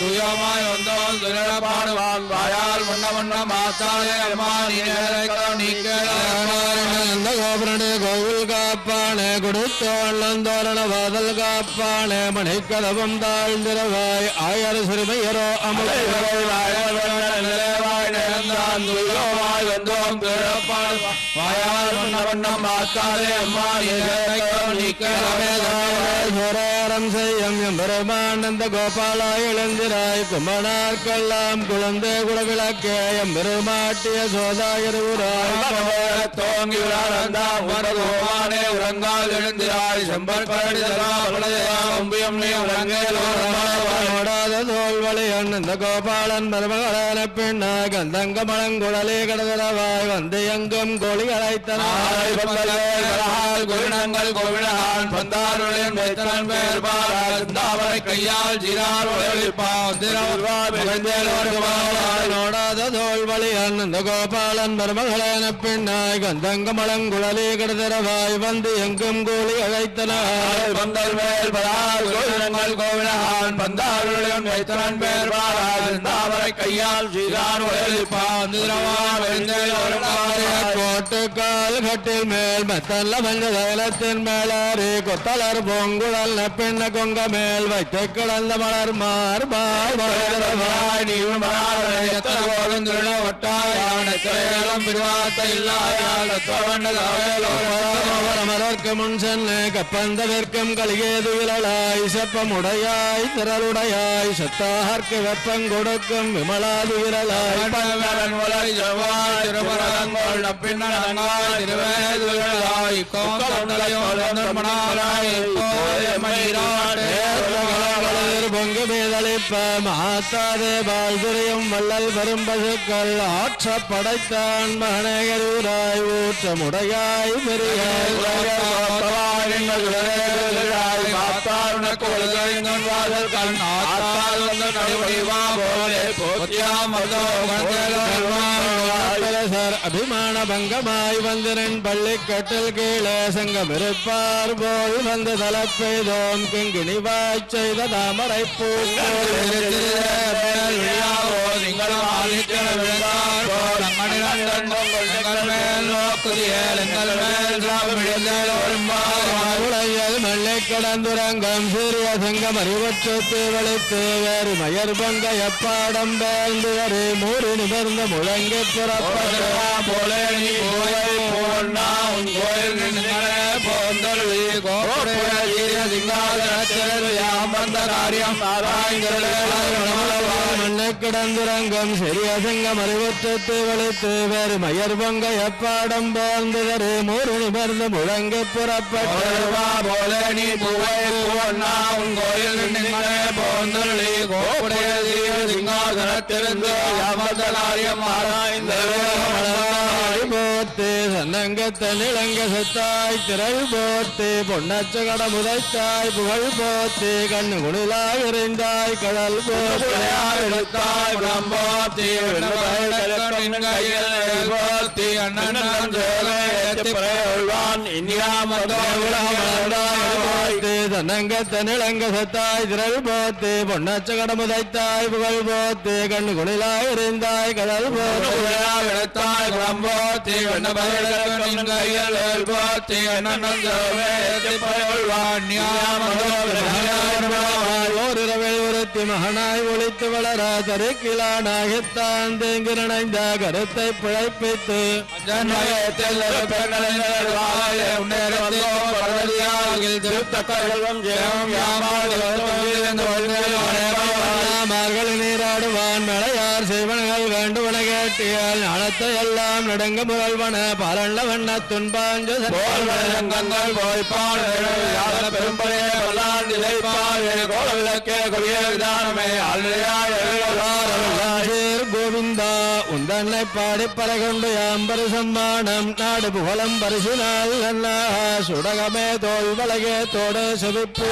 துயமாய் வந்தோம் துயரப்பாடுவான் வாயால் முன்ன முன்ன மாத்தாரை அம்மா அந்த கோபனுடைய கோவில் காப்பானே குடித்தோழந்தோரண வாதல் காப்பானே மனை கதவம் தாழ்ந்திரவாய் ஆயர் சிறுமையரோ அமுல் துயமாய் வந்தோம் துயரப்பாடுவான் வாயால் முன்ன முன்ன மாத்தாரை அம்மா சோரம் செய்யம் எம்பெருமானந்த கோபாலா எழுந்திராய் கும்பனார்க்கெல்லாம் குழந்தை குலவிளக்கே எம்பெருமாட்டிய சோதாயருராய் தோங்கி உறந்தானே உறங்கால் எழுந்திராய் செம்பல் பரடிதாத தோல்வழியன் இந்த கோபாலன் மருமகளான பெண்ணாய் கந்தங்க மலங்குழலே கடதரவாய் வந்து எங்கும் கோழி அழைத்தனாய் குருணங்கள் கோவிலான் பந்தாருடன் வைத்தனன் பேர் பாராவரை கையால் ஜிரார் நோடாத தோல்வழியன் இந்த கோபாலன் மருமகளான பெண்ணாய் கந்தங்க மலங்குழலே கடதரவாய் வந்து எங்கும் கோழி அழைத்தனாய் பந்தல் மேல் பரால் கோவிலான் பந்தாருடன் வைத்தனன் பேர் பாராவரை கையால் ஜிரார் கோட்டுக்கால் கட்டில் மேல் மெத்தல்ல மஞ்ச தைலத்தின் மேலாரி கொத்தலர் பொங்குழல் பெண்ண கொங்க மேல் வைத்து கிடந்த மலர் மார்பாய் மலர்க்கு முன் சென்று கப்பந்தவிற்கும் கலிகேது விழலாய் செப்பமுடையாய் திரளுடையாய் சத்தார்க்கு வெப்பம் கொடுக்கும் விமலாது விரலாய் பொங்கு மீதளிப்ப மாத்தாதே வாழ்துரையும் வள்ளல் வரும் பசுக்கள் ஆற்ற படைத்தான் மகனகரூராய் ஊற்றமுடையாய் பெரியாய் அபிமான பங்கமாய் வந்திரன் பள்ளிக்கட்டில் கீழே சங்கம் இருப்பார் போல் வந்து தலப்பெய்தோம் கிங்கிணி வாய் செய்த தாமரை மல்லை கடந்துரங்கம் சூரிய சங்கம் அறிவற்றத்து வளைத்து வேறு மயர் பங்க எப்பாடம் பேர்ந்து வரை மூறு நிபர்ந்த முழங்கி புறப்பட கிடந்துரங்கம் சிறிய சங்கம் அறிவற்றத்து வளைத்து வேறு மயர் பங்க எப்பாடம் பேர்ந்து வரை மூறு நிபர்ந்த முழங்கி புறப்பட போத்து சன்னங்கத்தன் இளங்க செத்தாய் திரள் போத்து பொன்னச்ச கட முதைத்தாய் புகழ் போத்து கண்ணு குணிலாய் எறிந்தாய் கடல் போத்தாய் தன்னங்கத்தனிளங்க சத்தாய் திரள் போத்து பொன்னச்ச கடமுதைத்தாய் புகழ் போத்து கண்ணு குளிலாய் எறிந்தாய் கடல் விளத்தாய் குளம்போத்தி போத்தி ஓரிரவில் ஒருத்தி மகனாய் ஒளித்து வளர தருக்கிலானாகித்தான் தேங்கி நினைந்த கருத்தை பிழைப்பித்து மார்கழி நீராடுவான் மழையார் செய்வனகள் வேண்டுவன கேட்டியால் ஞானத்தை எல்லாம் நடுங்க முதல்வன பலன்ல வண்ண துன்பாஞ்சு கோவிந்தா உந்தன்னை பாடி பறகொண்டு யாம்பரு சம்மானம் நாடு புகழம் பரிசினால் சுடகமே தோல் வலகே தோடு செவிப்பு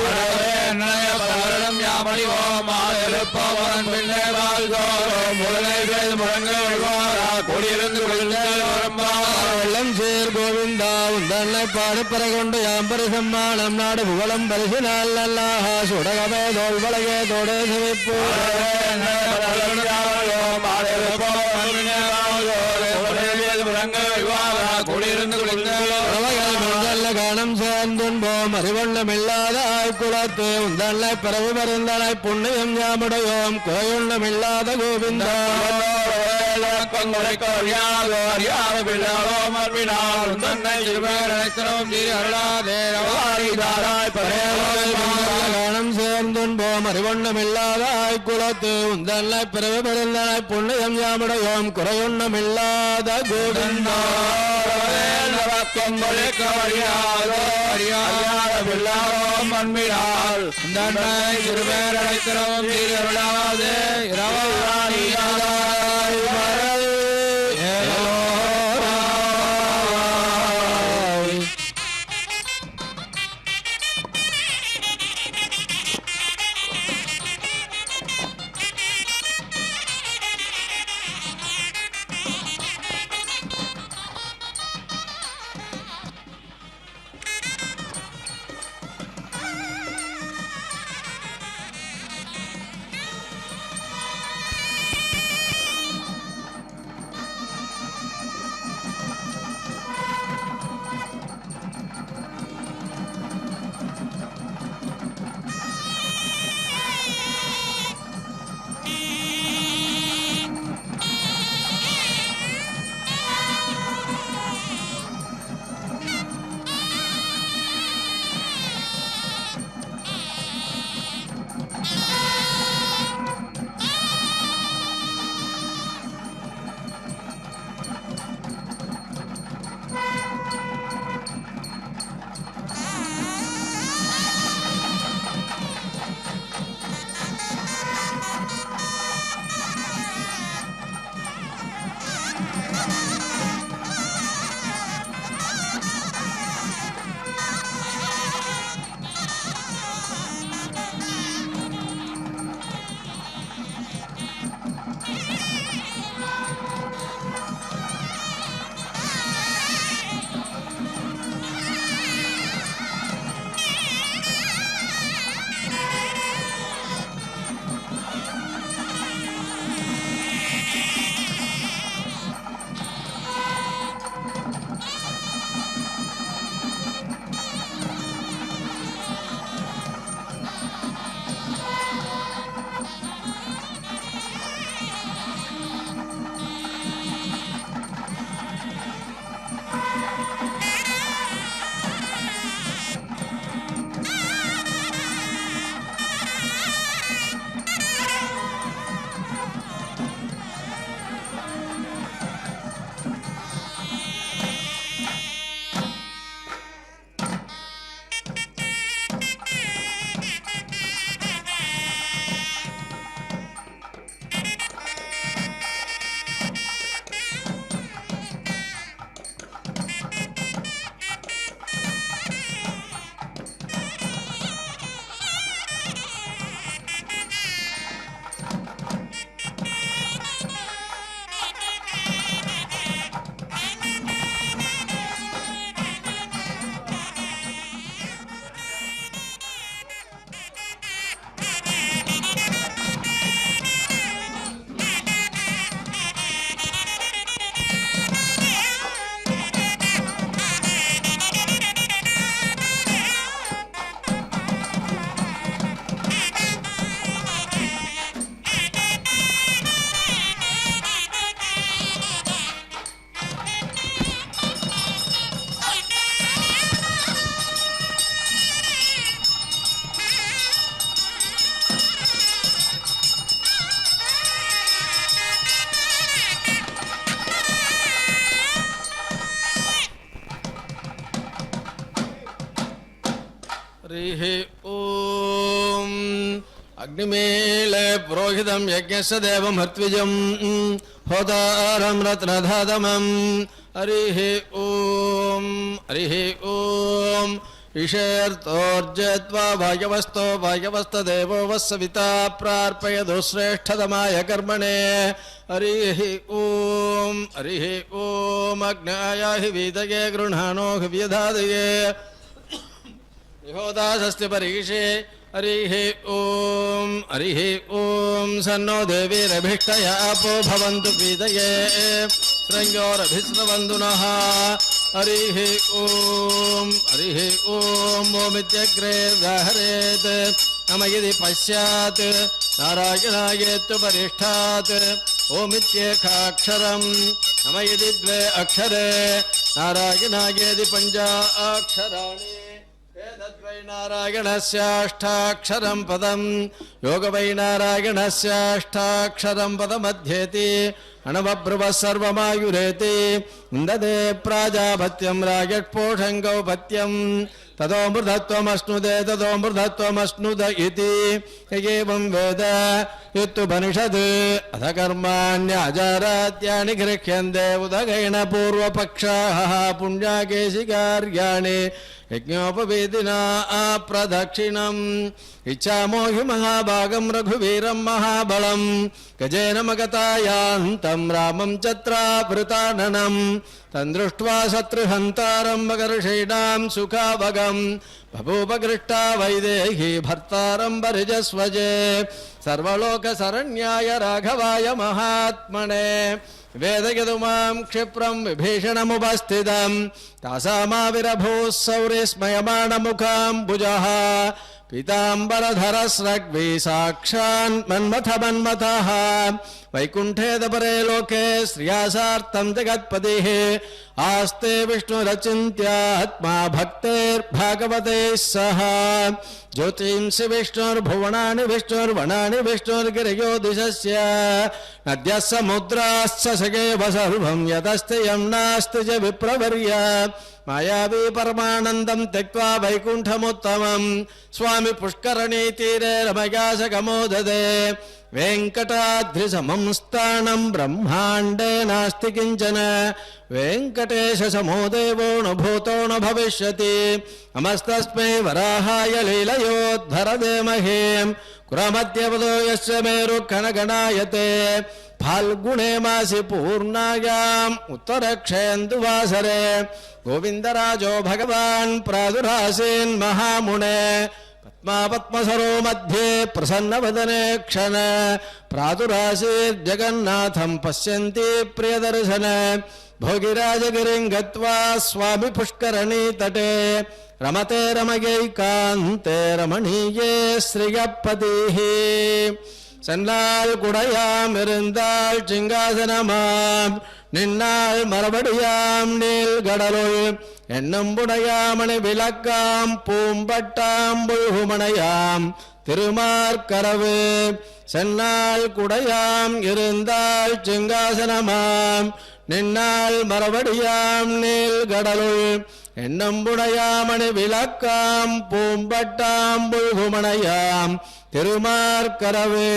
வெள்ளம் சேர் கோவிந்தா உந்தன்னை பாடி பறகொண்டு யாம்பரு சம்மானம் நாடு புகழம் பரிசினால் சுடகமே தோல் வலகே தோடு செவிப்பு காணம் சேர்ந்துன்போம் அறிவண்ணம் இல்லாத ஆய்குலத்து உந்தன்னை பிறகு மருந்தனை புண்ணியம் யாமுடையோம் கோயுண்ணம் இல்லாத கோவிந்தா காணம் சேர்ந்துன்போம் அறிவண்ணம் இல்லாத ஆய்குலத்து உந்தன்னை பிறகு மருந்தனை புண்ணியம் யாமுடையோம் குறையுண்ணம் இல்லாத கோவிந்தா மண்மினால் திருவேரடைக்கிறோம் தீரருளாதே हरिः ॐ अग्निमीले पुरोहितं यज्ञस्य देवं हर्त्विजं होतारं रत्नधातमं हरिः ॐ ईशेर्तोर्जयत्वा भाग्यवस्तो भाग्यवस्तदेवो वः सविता प्रार्पयतु श्रेष्ठतमाय कर्मणे हरिः ॐ अग्नाय हि वीतये गृह्णानो हि व्यधादये विहोदासस्ति परीक्षे हरिः ॐ सन्नो देवीरभिष्टयापो भवन्तु पीतये श्रृङ्गोरभिस्रवन्तु नः हरिः ॐ ओमित्यग्रे व्याहरेत् नम यदि पश्यात् नारायणायेत्युपरिष्ठात् ओमित्येकाक्षरम् नम यदि द्वे अक्षरे नारायणायेदि पञ्चाक्षराणि वेदद्वै नारायणस्याष्टाक्षरं पदं योगवै नारायणस्याष्टाक्षरं पदमध्येति अणवब्रुवः सर्वमायुरेति इन्दते प्राजापत्यं राजट्पोषं गौपत्यं ततोऽमृतत्वमश्नुत इति एवं वेद युत्तुपनिषत् अथ कर्माण्याचाराद्यानि गृह्यन्ते उदगेन पूर्वपक्षाः पुण्याकेशिकार्याणि यज्ञोपवेदिना प्रदक्षिणम् इच्छामो हि महाभागं रघुवीरं महाबलं गजेन मगतायान्तं रामं चत्रावृताननं तन्दृष्ट्वा शत्रुहन्तारं मकर्षीणां सुखावगं बभूपगृष्टा वैदेही भर्तारं परिजस्वजे सर्वलोकशरण्याय राघवाय महात्मने वेदयदुमां क्षिप्रं विभीषणमुपस्थितं तासामाविरभूः सौरिस्मयमाणमुखाम्बुजः पीताम्बरधरस्रग्वी साक्षान् मन्मथः वैकुण्ठेदपरे लोके श्रियासार्थं जगत्पतिः आस्ते विष्णुरचिन्त्यात्मा भक्तेर्भागवतैः सह ज्योतिंसि विष्णुर्भुवनानि विष्णुर्वनानि विष्णुर्गिरयो दिशस्य नद्यः समुद्राश्च सगेव सर्वं यतस्ति यं नास्ति च विप्रवर्य मायावी परमानन्दं त्यक्त्वा वैकुण्ठमुत्तमं स्वामी पुष्करणीतीरे रमया सकमोददे वेङ्कटाद्रिसमं स्थानं ब्रह्माण्डे नास्ति किञ्चन वेङ्कटेशसमो देवो न भूतो न भविष्यति नमस्तस्मै वराहाय लीलयोद्धरदे महीं कुरमध्यपदो यस्य मेरुकणगणायते फाल्गुणे मासि पूर्णायाम् उत्तरक्षेन्दुवासरे गोविन्दराजो भगवान् प्रादुरासीन् महामुने पद्मसरो मध्ये प्रसन्नवदने क्षण प्रादुरासीर्जगन्नाथं पश्यन्ति प्रियदर्शन भोगिराजगिरिं गत्वा स्वामी पुष्करणी तटे रमते रमयैकान्ते रमणीये श्रियपतिः சென்னால் குடையாம் இருந்தால் சிங்காசனமாம் நின்னால் மரபடியாம் நீல் கடலுள் என்னும் புடையாமணி விளக்காம் பூம்பட்டாம் புழுகுமணையாம் திருமார்கரவு சென்னால் குடையாம் இருந்தால் சிங்காசனமாம் நின்னால் மரபடியாம் நீல் கடலுள் என்னும் புடையாமணி விளக்காம் பூம்பட்டாம் புழுகுமணையாம் திருமார்கரவு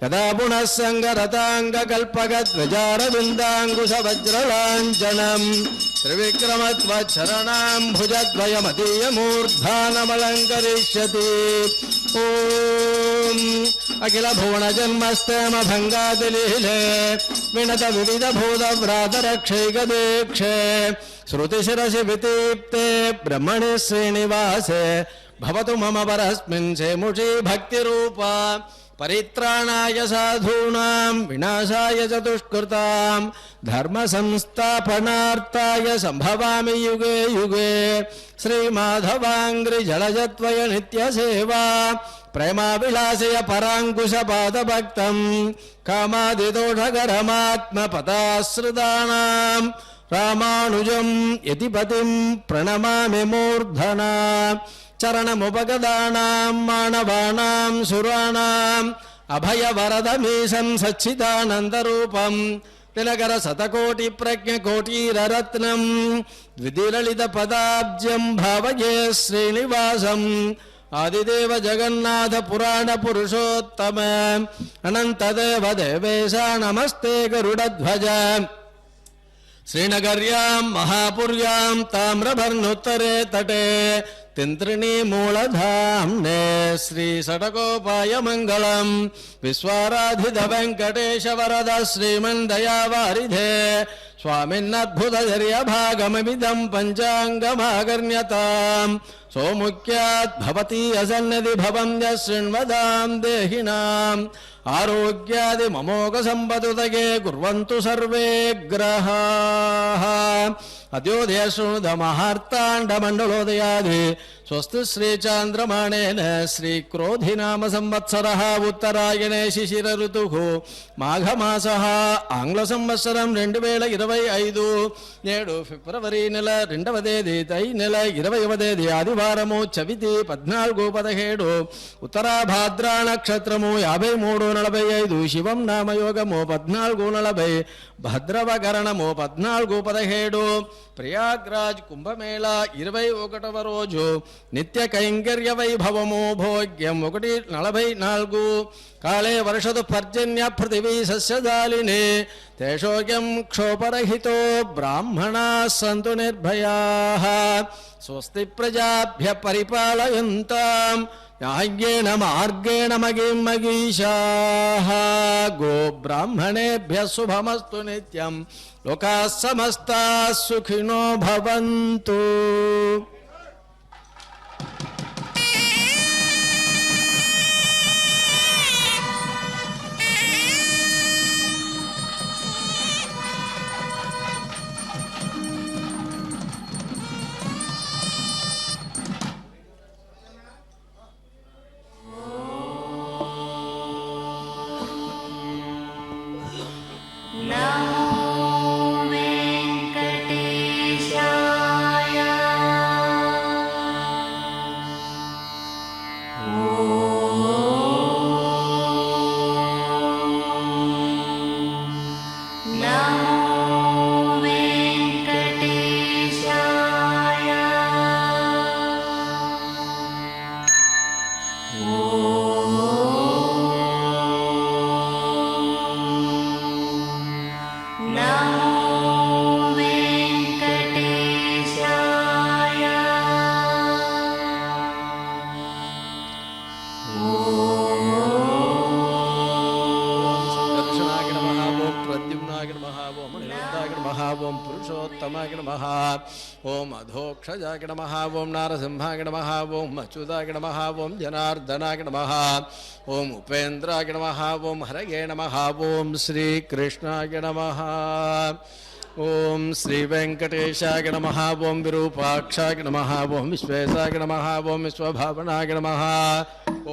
கதா புனசங்கரதாங்க கல்பகத்வஜாரவிந்தாங்குஷ வஜ்ரலாஞ்சனம் திரிவிக்ரமத்வச்சரணாம் புஜத்வயமதீயமூர்தானமலங்கரிஷ்யதி ஓம் அகில புவன ஜன்மஸ்தேம பங்காதிலீலே வினத விவித பூத விராதரக்ஷைகதீக்ஷே ஸ்ருதிசிரசி விதீப்தே பிரம்மணி ஸ்ரீனிவாசே भवतु मम परस्मिन् सेमुषी भक्तिरूपा परित्राणाय साधूनां विनाशाय च दुष्कृतां धर्मसंस्थापनार्थाय सम्भवामि युगे युगे श्रीमाधवाङ्घ्रिजलजत्वय नित्यसेवा प्रेमाविलासय पराङ्कुशपादभक्तं कामादिदोषकरमात्मपदाश्रितानां रामानुजं यतिपतिं प्रणमामि मूर्धना चरणमुपगदानां मानवानां सुराणाम् अभयवरदमीशं सच्चिदानन्दरूपं தினகர சதகோட்டி பிரஜ கோட்டீரரத்னம் விதிலலித பதாப்ஜம் பாவயே ஸ்ரீனிவாசம் ஆதிதேவ ஜகநாத புராண புருஷோத்தம அனந்ததேவ தேவேಶ நமஸ்தே கருடத்வஜ ஸ்ரீநகர்யாம் மகாபுர்யாம் தாமிரபர்ணுத்தரே தடே திந்திரிணி மூலதாம்னே ஸ்ரீ சடகோபாய மங்களம் விஸ்வாராதித வெங்கடேஷ வரத ஸ்ரீமன் தயாவாரிதே स्वामिन्नद्भुतधैर्यभागममिदं पञ्चाङ्गमागर्ण्यताम् सोमुख्यात् भवति असन्नदि भवं य शृण्वदां देहिनाम् आरोग्यादिममोघसम्पदुदगे कुर्वन्तु सर्वे ग्रहाः अद्योदय शृणुदमहार्ताण्डमण्डलोदयादि स्वस्ति श्रीचान्द्रमाणेन श्रीक्रोधिनाम संवत्सरः उत्तरायणे शिशिर ऋतुः माघमासः आङ्ग्लसंवत्सरं 2025 7 ఫిబ్రవరి నెల 2వ తేదీ తై నెల 20వ తేదీ ఆదివారము చవితి 14-17 ఉత్తరాభాద్రా నక్షత్రము 53-45 శివం నామయోగము 14-40 భద్రవకరణము 14-17 ప్రయాగ్రాజ్ కుంభమేళ 21వ రోజు నిత్య కైంకర్య వైభవము భోగ్యం 1:44 కాళే వర్షతు పర్జన్య పృథివీ సస్యజాలిని తేషోగ్యం క్షోపరహితో బ్రాహ్మణా సంతు నిర్భయాః స్వస్తి ప్రజాభ్య పరిపాలయంతాం న్యాయేన మార్గేణ మగిం మగీషాః గో బ్రాహ్మణేభ్య శుభమస్తు నిత్యం లోకాః సమస్తాః సుఖినో భవంతు. పురుషోత్తమాయ నమః. ఓం అధోక్షజాయ నమః. ఓం నారసింహాయ నమః. ఓం అచ్యుతాయ నమః. ఓం జనార్దనాయ నమః. ఓం ఉపేంద్రాయ నమః. ఓం హరయే నమః. ఓం శ్రీకృష్ణాయ నమః. ఓం శ్రీ వెంకటేశాయ నమః. ఓం విరూపాక్షాయ నమః. ఓం విశ్వేశాయ నమః. ఓం విశ్వభావనాయ నమః.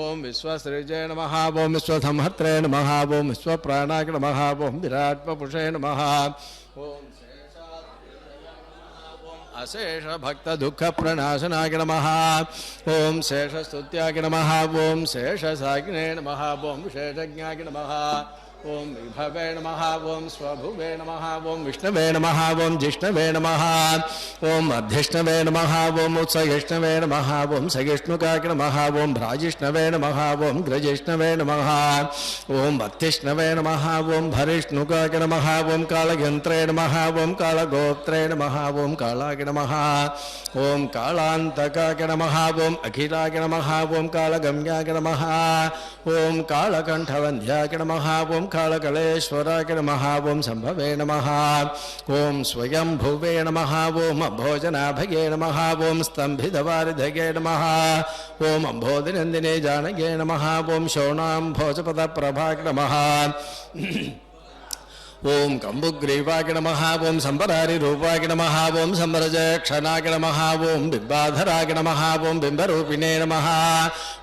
ఓం విశ్వశ్రీజయ నమః. ఓం విశ్వసంహర్త్రే నమః. ఓం విశ్వప్రాణాయ నమః. ఓం విరాట్వపుషే నమః. ఓం అశేష భక్త దుఃఖ ప్రణాశనాయ నమః. ఓం శేషస్తుత్యాయ నమః. ఓం శేషసాగినే నమః. ఓం శేషజ్ఞాయ నమః. ఓం విభవే నమః. ఓం స్వభువే నమః. ఓం విష్ణవే నమః. ఓం జిష్ణవే నమః. ఓం అధిష్ణవే నమః. ఓం ఉత్సహిష్ణవే నమః. ఓం సహిష్ణుకాయ నమః. ఓం భ్రాజిష్ణవే నమః. ఓం గ్రజిష్ణవే నమః. ఓం భక్తిష్ణవే నమః. ఓం భరిష్ణుకాయ నమః. ఓం కాళయంత్రే నమః. ఓం కాళగోత్రే నమః. ఓం కాళాయ నమః. ఓం కాళాంతకాయ నమః. ఓం అఖిలాయ నమః. ఓం కాళగమ్యాయ నమః. ఓం కాళకంఠవంధ్యాయ నమః. ఓం కాళకళేశ్వరాయ నమః. ఓం సంభవే నమః. ఓం స్వయంభువే నమః. ఓం భోజనాభగే నమః. ఓం స్తంభితవారిధగే నమః. ఓం అంబోధినందినే జానగే నమః. ఓం శోణాంభోజపద ప్రభాయ నమః. ఓం కంబుగ్రీవాయ నమః. ఓం సంబరారి రూపాయ నమః. ఓం సంబరజక్షణాయ నమః. ఓం బింబాధరాయ నమః. ఓం బింబరూపిణే నమః.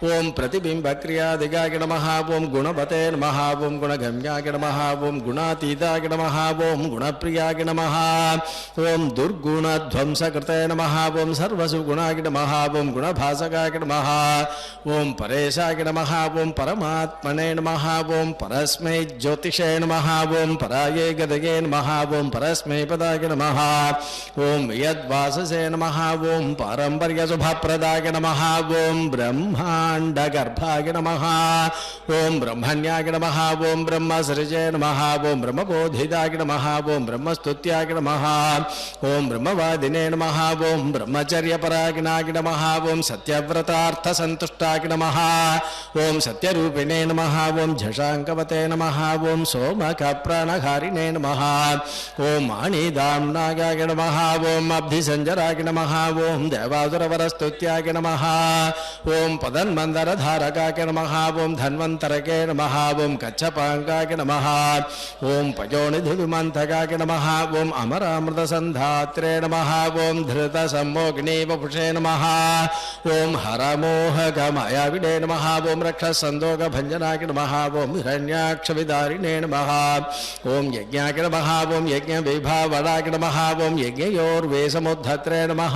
ఓం ప్రతిబింబక్రియాదిగాయ నమః. ఓం గుణవతే నమః. ఓం గుణగమ్యాయ నమః. ఓం గుణాతీతాయ నమః. ఓం గుణప్రియాయ నమః. ఓం దుర్గుణధ్వంసకృతే నమః. ఓం సర్వసుగుణాయ నమః. ఓం గుణభాసకాయ నమః. ఓం పరేశాయ నమః. ఓం పరమాత్మనే నమః. ఓం పరస్మై జ్యోతిషే నమః. ఓం పరాయ पदाये गदगे नमः ओम परस्मै पदाय नमः ओम यद्वाससे नमः ओम पारंपर्यशुभप्रदाय नमः ओम ब्रह्माण्डगर्भाय नमः ओम ब्रह्मण्याय नमः ओम ब्रह्मसृजे नमः ओम ब्रह्मबोधिताय नमः ओम ब्रह्मस्तुत्याय नमः ओम ब्रह्मवादिने नमः ओम ब्रह्मचर्यपरायणाय नमः ओम सत्यव्रतार्थसन्तुष्टाय नमः ओम सत्यरूपिणे नमः ओम झषाङ्कवते नमः ओम सोमकप्राणहारिणे नमः ओम माणिदाम्नाय नमः ओम अब्धिसञ्जराय नमः ओम देवासुरवरस्तुत्याय नमः ओम पदन्मन्दरधारकाय नमः ओम धन्वन्तरके नमः ओम कच्छपाङ्गाय नमः ओम पयोनिधिविमन्थकाय नमः ओम अमरामृतसन्धात्रे नमः ओम धृतसम्मोग्निवपुषे नमः ओम हरमोहकमायाविने नमः ओम रक्षसन्दोगभञ्जनाय नमः ओम हिरण्याक्षविदारिणे नमः ओम यज्ञाय नमः ओम यज्ञविभावनाय नमः ओम यज्ञयोर्वेशमुद्धत्रे नमः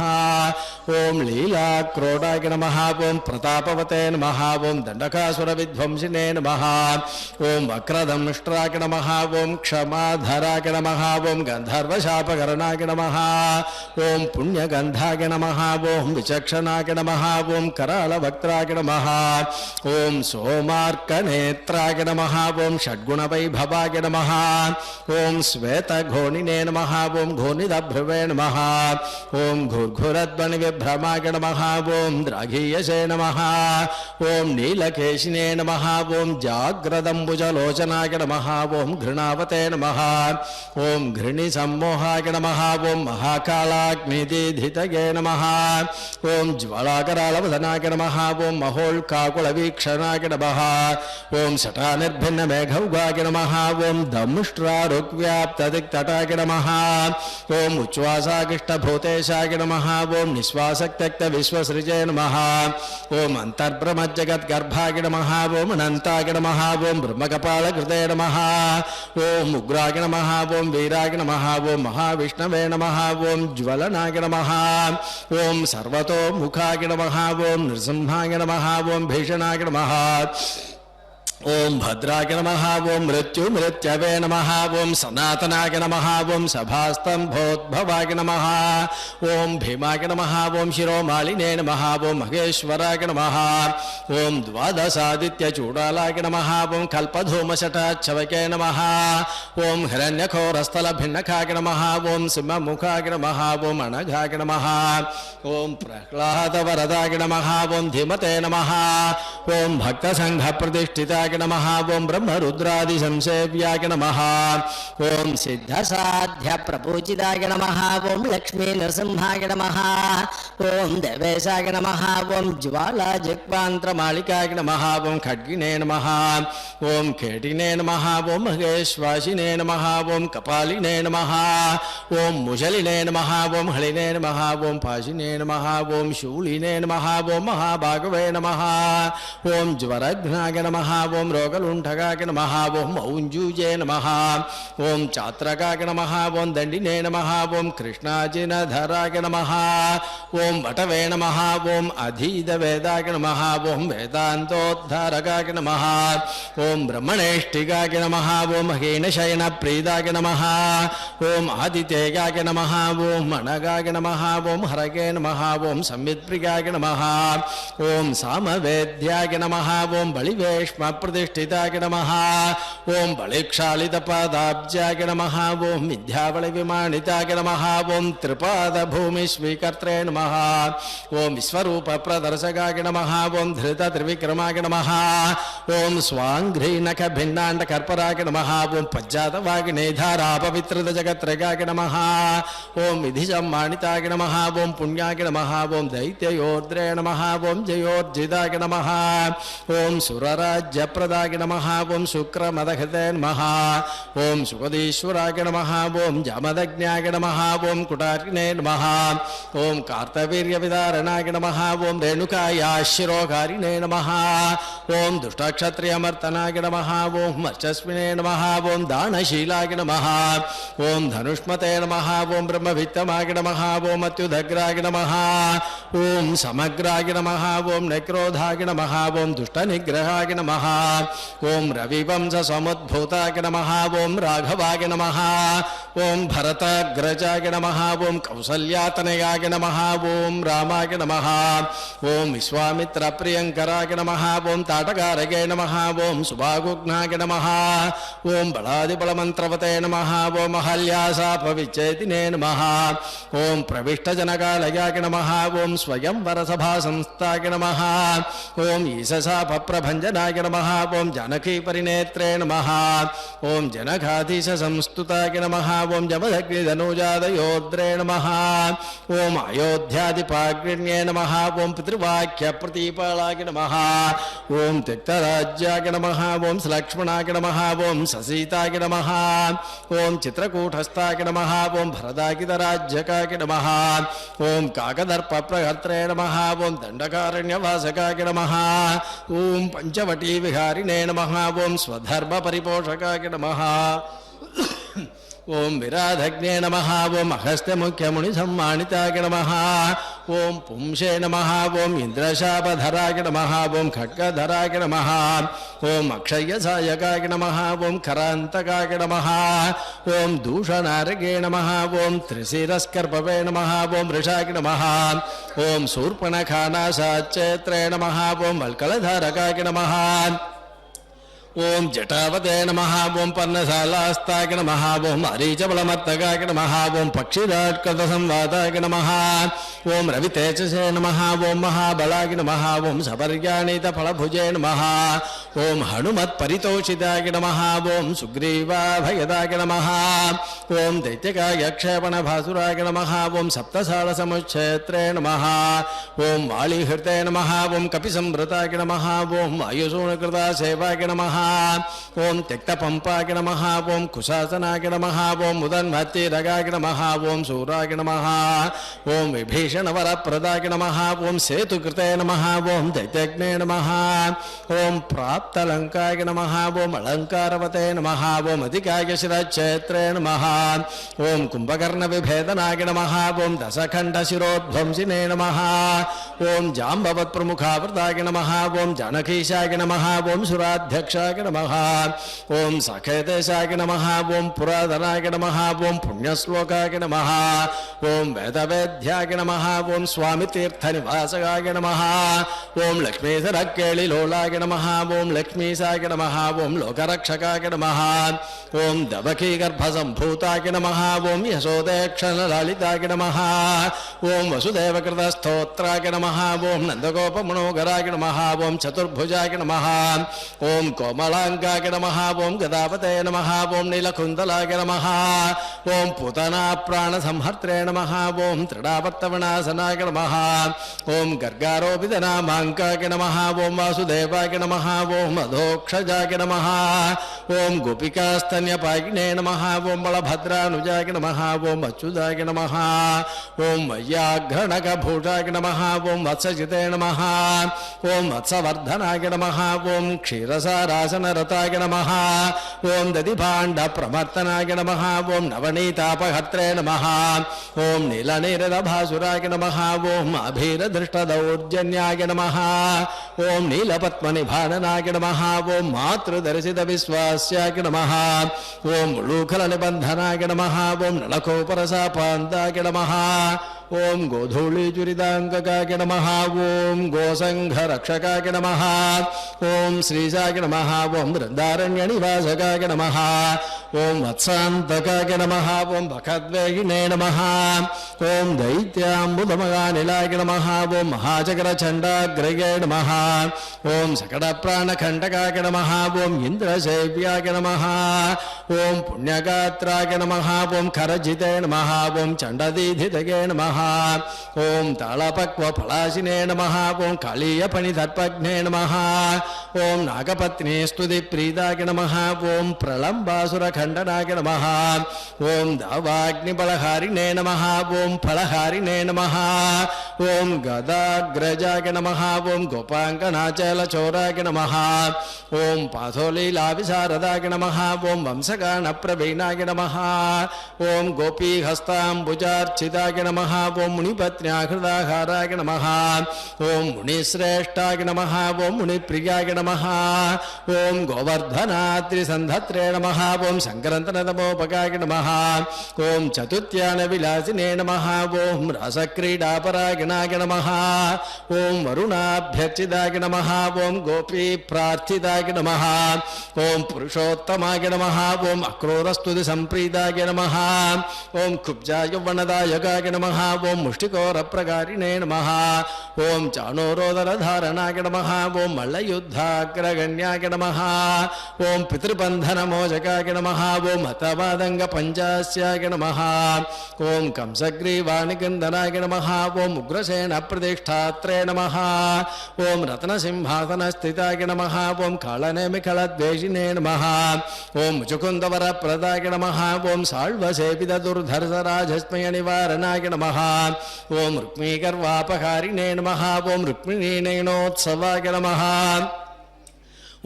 ओम लीलाक्रोडाय नमः ओम प्रतापवते नमः ओम दण्डकासुरविध्वंसिने नमः ओम वक्रदंष्ट्राय नमः ओम क्षमाधराय नमः ओम गन्धर्वशापकरणाय नमः ओम पुण्यगन्धाय नमः ओम विचक्षणाय नमः ओम करालवक्त्राय नमः ओम सोमार्कनेत्राय नमः ओम षड्गुणवैभवाय नमः ओम श्वेतघोनिने नमः ओम घोनिदभ्रुवे नमः ओम घुर्घुरध्वनिविभ्रमाय नमः ओम द्राघीयसे नमः ओम नीलकेशिने नमः ओम जाग्रदम्बुजलोचनाय नमः ओम घृणावते नमः ओम घृणिसम्मोहाय नमः ओम महाकालाग्निदिधितये नमः ओम ज्वालाकरालवदनाय नमः ओम महोल्काकुलवीक्षणाय नमः ओम शटानिर्भिन्नमेघौघाय नमः ओम दंष्ट्रारुग्व्याप्तदिक्तटाय नमः ओम उच्छ्वासागिष्टभूतेशाय नमः ओम निःश्वासक्त्यक्तविश्वसृजे नमः ओम अन्तर्ब्रह्मजगद्गर्भाय नमः ओम अनन्ताय नमः ओम ब्रह्मकपालकृते नमः ओम उग्राय नमः ओम वीराय नमः ओम महाविष्णवे नमः ओम ज्वलनाय नमः ओम सर्वतोमुखाय नमः ओम नृसिंहाय नमः ओम भीषणाय नमः ओम भद्राय नमः ओम मृत्युमृत्यवे नमः ओम सनातनाय नमः ओम सभास्तंभोद्भवाय नमः ओम भीमाय नमः ओम शिरोमालिने नमः ओम महेश्वराय नमः ओम द्वादशादित्यचूडालाय नमः ओम कल्पधूमशटाच्छवके नमः ओम हिरण्यघोरस्थलभिन्नखाय नमः ओम सिंहमुखाय नमः ओम अनघाय नमः ओम प्रह्लादवरदाय नमः ओम धीमते नमः ओम भक्तसङ्घप्रतिष्ठिताय नमः ओम ब्रह्मरुद्रादि संसेव्याय नमः ओम सिद्धसाध्य प्रपूजिताय नमः ओम लक्ष्मी नरसिंहाय नमः ओम देवेशाय नमः ओम ज्वाला जिह्वान्त्रमालिकाय नमः ओम खड्गिने नमः ओम खेटिने नमः ओम महेश्वासिने नमः ओम कपालिने नमः ओम मुशलिने नमः ओम हलिने नमः ओम पाशिने नमः ओम शूलिने नमः ओम महाभागवे नमः ओम ज्वरघ्नाय नमः ओम रोगलुण्ठकाय नमः ओम औञ्जूजे नमः ओम चात्रकाय नमः ओम दण्डिने नमः ओम कृष्णाजिनधराय नमः ओम वटवे नमः ओम अधीतवेदाय नमः ओम वेदान्तोद्धारकाय नमः ओम ब्रह्मणेष्टिकाय नमः ओम हीनशयनप्रीदाय नमः ओम आदितेयाय नमः ओम अनगाय नमः ओम हरगे नमः ओम संवित्प्रियाय नमः ओम सामवेद्याय नमः ओम बलिवेश्म प्रतिष्ठिताय नमः ओम बलिक्षालितपादाब्जाय नमः ओम विद्याबलिविमानिताय नमः ओम त्रिपादभूमिस्वीकर्त्रे नमः ओम विश्वरूपप्रदर्शकाय नमः ओम धृतत्रिविक्रमाय नमः ओम स्वाङ्घ्रीनखभिन्नाण्डकर्पराय नमः ओम पज्जातवाग्नेधारापवित्रजगत्त्रगाय नमः ओम विधिसम्मानिताय नमः ओम पुण्याय नमः ओम दैत्ययोर्द्रे नमः ओम जयोर्जिताय नमः ओम सुरराज्यप्रदाय नमः ओम शुक्रमदहृते नमः ओम सुखदीश्वराय नमः ओम जामदग्न्याय नमः ओम कुटारिणे नमः ओम कार्तवीर्यविदारणाय नमः ओम रेणुकायाशिरोकारिणे नमः ओम दुष्टक्षत्रियमर्तनाय नमः ओम वर्चस्विने नमः ओम दानशीलाय नमः ओम धनुष्मते नमः ओम ब्रह्मवित्तमाय नमः ओम अत्युदग्राय नमः ओम समग्राय नमः ओम नक्रोधाय नमः ओम दुष्टनिग्रहाय नमः ఓం రవివంశసముద్భూతాయ నమః ఓం రాఘవాయ నమః ఓం భరతాగ్రజాయ నమః ఓం కౌసల్యాతనయాయ నమః ఓం రామాయ నమః ఓం విశ్వామిత్రప్రియంకరాయ నమః ఓం తాటకారగే నమః ఓం సుభాగుఘ్నాయ నమః ఓం బలాదిబలమంత్రవతే నమః ఓం అహల్యాశాపవిచ్ఛేదినే నమః ఓం ప్రవిష్టజనకాలయాయ నమః ఓం స్వయంవరసభాసంస్థాయ నమః ఓం ఈశశాపప్రభంజనాయ నమః ఓం జానకీపరినేత్రే నమః ఓం జనకాధీశసంస్తుతాయ నమః ఓం జమదగ్నిధనుజాదయోద్రే నమః ఓం అయోధ్యాదిపాగ్రణ్యే నమః ఓం పితృవాక్యప్రతిపాలాయ నమః ఓం తిక్తరాజ్యాయ నమః ఓం లక్ష్మణాయ నమః ఓం ససీతాయ నమః ఓం చిత్రకూటస్థాయ నమః ఓం భరదాకితరాజ్యకాయ నమః ఓం కాకదర్పప్రహర్త్రే నమః ఓం దండకారణ్యవాసకాయ నమః ఓం పంచవటీ విహారిణే నమః ఓం స్వధర్మపరిపోషకాయ నమః ఓం విరాధగ్నే నమః ఓం అగస్త్యముఖ్యమునిసమ్మానితాయ నమః ఓం పుంసే నమః ఓం ఇంద్రశాపధరాయ నమః ఓం ఖడ్గధరాయ నమః ఓం అక్షయ్యసాయకాయ నమః ఓం కరాంతకాయ నమః ఓం దూషణారగే నమః ఓం త్రిశిరస్కర్పవే నమః ఓం వృషాయ నమః ఓం శూర్పణఖానాశాచ్చేత్రే నమః ఓం వల్కలధారకాయ నమః ఓం జటావతే నమః ఓం పర్ణశాలాస్తాయ నమః ఓం అరీచబలమత్తకాయ నమః ఓం పక్షిరాట్కృతసంవాదాయ నమః ఓం రవితేజసే నమః ఓం మహాబలాయ నమః ఓం సపర్యాణితఫలభుజే నమః ఓం హనుమత్పరితోషితాయ నమః ఓం సుగ్రీవాభయదాయ నమః ఓం దైత్యకాయ క్షేపణభాసురాయ నమః ఓం సప్తసాళసముచ్ఛేత్రే నమః ఓం వాళీహృతే నమః ఓం కపిసంభృతాయ నమః ఓం వాయుసూనకృతాసేవాయ నమః ఓం త్యక్తపంపాయ నమః ఓం కుశాసనాయ నమః ఓం ముదన్మత్తిరగాయ నమః ఓం శూరాయ నమః ఓం విభీషణవరప్రదాయ నమః ఓం సేతుకృతే నమః ఓం దైత్యజ్ఞే నమః ఓం ప్రాప్తలంకాయ నమః ఓం అలంకారవతే నమః ఓం అధికాయ శిరచ్ఛేత్రే నమః ఓం కుంభకర్ణవిభేదనాయ నమః ఓం దశఖండశిరోధ్వంసినే నమః ఓం జాంబవత్ప్రముఖావృతాయ నమః ఓం జానకీశాయ నమః ఓం సురాధ్యక్షాయ నమః ఓం సఖేదేశాయ నమః ఓం పురాతనాయ నమః ఓం పుణ్యశ్లోకాయ నమః ఓం వేదవేద్యాయ నమః ఓం స్వామితీర్థనివాసకాయ నమః ఓం లక్ష్మీధరకేళిలోలాయ నమః ఓం లక్ష్మీశాయ నమః ఓం లోకరక్షకాయ నమః ఓం దవకీగర్భసంభూతాయ నమః ఓం యశోదేక్షణలలితాయ నమః ఓం వసుదేవకృతస్తోత్రాయ నమః ఓం నందగోపమనోగరాయ నమః ఓం చతుర్భుజాయ నమః ఓం కోమలాంగాయ నమః ఓం గదాపతే నమః ఓం నీలకుందలాయ నమః ఓం పూతనా ప్రాణసంహర్త్రే నమః ఓం త్రిడాపత్తవనాశనాయ నమః ఓం గర్గారోపితనామాంకాయ నమః ఓం వాసుదేవాయ నమః ఓం అధోక్షజాయ నమః ఓం గోపికాస్తన్యపాయినే నమః ఓం బలభద్రానుజాయ నమః ఓం అచ్యుతాయ నమః ఓం వయ్యాఘ్రణకభూషాయ నమః ఓం వత్సజితే నమః ఓం వత్సవర్ధనాయ నమః ఓం క్షీరసారాసనరతాయ నమః ఓం దధిభాండప్రమర్తనాయ నమః ఓం నవనీతాపహర్త్రే నమః ఓం నీలనీరదభాసురాయ నమః ఓం అభీరదృష్టదౌర్జన్యాయ నమః ఓం నీలపద్మనిభాననాయ నమః ఓం మాతృదర్శితవిశ్వాస్యాయ నమః ఓం ఉళూఖలనిబంధనాయ నమః ఓం నళకోపరసాపాంతాయ నమః ఓం గోధూళీచురిదాంగకాయ నమః ఓం గోసంఘరక్షకాయ నమః ఓం శ్రీశాయ నమః ఓం బృందారణ్యనివాసకాయ నమః ఓం వత్సాంతకాయ నమః ఓం భగద్వేగినే నమః ఓం దైత్యాంబుధమగానిలాయ నమః ఓం మహాచక్రచండాగ్రయే నమః ఓం సకటప్రాణఖండకాయ నమః ఓం ఇంద్రసేవ్యాయ నమః ఓం పుణ్యగాత్రాయ నమః ఓం ఖరజితే నమః ఓం చండదీధితగే నమః ఓం తాళపక్వఫలాశినే నమః ఓం కాళీయపణిదర్పఘ్నే నమః ఓం నాగపత్నీస్తుతిప్రీతాయ నమః ఓం ప్రళంబాసురఖండనాయ నమః ఓం దావాగ్నిబలహారిణే నమః ఓం ఫలహారిణే నమః ఓం గదాగ్రజాయ నమః ఓం గోపాంగనాచలచోరాయ నమః ఓం పాథోలీలావిశారదాయ నమః ఓం వంశగానప్రవీణాయ నమః ఓం గోపీహస్తాంబుజార్చితాయ నమః ఓం మునిపత్న్యాహృదాహారాయ నమః ఓం మునిశ్రేష్టాయ నమః ఓం మునిప్రియాయ నమః ఓం గోవర్ధనాద్రిసంధత్రే నమః ఓం సంక్రాంతనతమోపకాయ నమః ఓం చతుత్యాన విలాసినే నమః ఓం రసక్రీడాపరాయణాయ నమః ఓం వరుణాభ్యర్చితాయ నమః ఓం గోపీ ప్రార్థితాయ నమః ఓం పురుషోత్తమాయ నమః ఓం అక్రూరస్తుతి సంప్రీతాయ నమః ఓం కుబ్జాయ వనదాయకాయ నమః ఓం ముష్టికోరప్రకారిణే నమః ఓం చాణూరోదరధారణాయ నమః ఓం మల్లయుద్ధాగ్రగణ్యాయ నమః ఓం పితృబంధనమోచకాయ నమః ఓం హతవాదంగ పంచాస్యాయ నమః ఓం కంసగ్రీవాణికందనాయ నమః ఓం ఉగ్రసేన ప్రతిష్టాత్రే నమః ఓం రత్నసింహాసనస్థితాయ నమః ఓం కాళనేమికళద్వేషిణే నమః ఓం ముచుకుందవరప్రదాయ నమః ఓం సాళ్వసేవిత దుర్ధర్షరాజస్మయ నివారణాయ నమః ఓం రుక్మీగర్వాపహారిణే నమః ఓం రుక్మిణీనయనోత్సవాయ నమః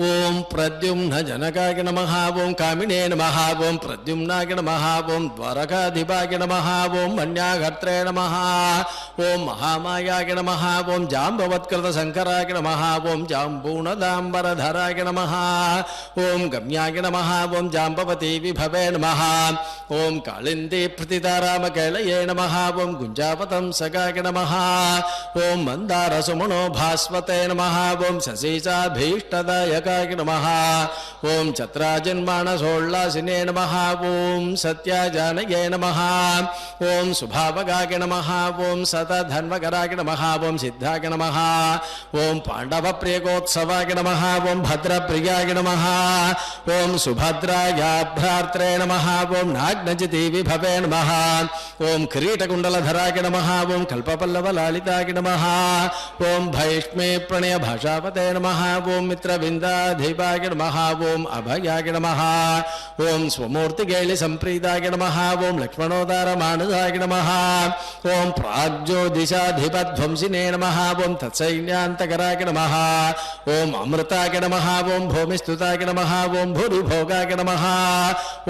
ఓం ప్రద్యుమ్న జనకాయ నమః ఓం కామినే నమః ఓం ప్రద్యుమ్నాయ నమః ఓం ద్వారకాధిపాయ నమః ఓం మన్యాఘర్త్రే నమః ఓం మహామాయాయ నమః ఓం జాంబవత్కృత శంకరాయ నమః ఓం జాంబూనదాంబరధరాయ నమః ఓం గమ్యాయ నమః ఓం జాంబవతీ విభవే నమః ఓం కాళిందీ ప్రతితారామకేళయే నమః ఓం గుంజాపతంసకాయ నమః ఓం మందారసుమనో భాస్వతే నమః ఓం శశీచాభీష్టదాయ నమః ఓం చత్రాజన్మానసోల్లాసినే నమః ఓం సత్యాజానయే నమః ఓం సుభావగాయ నమః ఓం సతధన్వకరాయ నమః ఓం సిద్ధాయ నమః ఓం పాండవప్రియకోత్సవాయ నమః ఓం భద్రప్రియాయ నమః ఓం సుభద్రాయాభ్రాత్రే నమః ఓం నాగ్నజితి విభవే నమః ఓం కిరీటకుండలధరాయ నమః ఓం కల్పపల్లవలాలితాయ నమః ఓం భైష్మే ప్రణయ భాషాపతే నమః ఓం మిత్రవిందాధిపాయ నమః ఓం అభయాయ నమః ఓం స్వమూర్తిగేళి సంప్రీతాయ నమః ఓం లక్ష్మణోదారమానసాయ నమః ఓం ప్రాగ్జ్యోతిషాధిపధ్వంసినే నమః ఓం తత్సైన్యాంతకరాయ నమః ఓం అమృతాయ నమః ఓం భూమిస్తుతాయ నమః ఓం భూరిభోగాయ నమః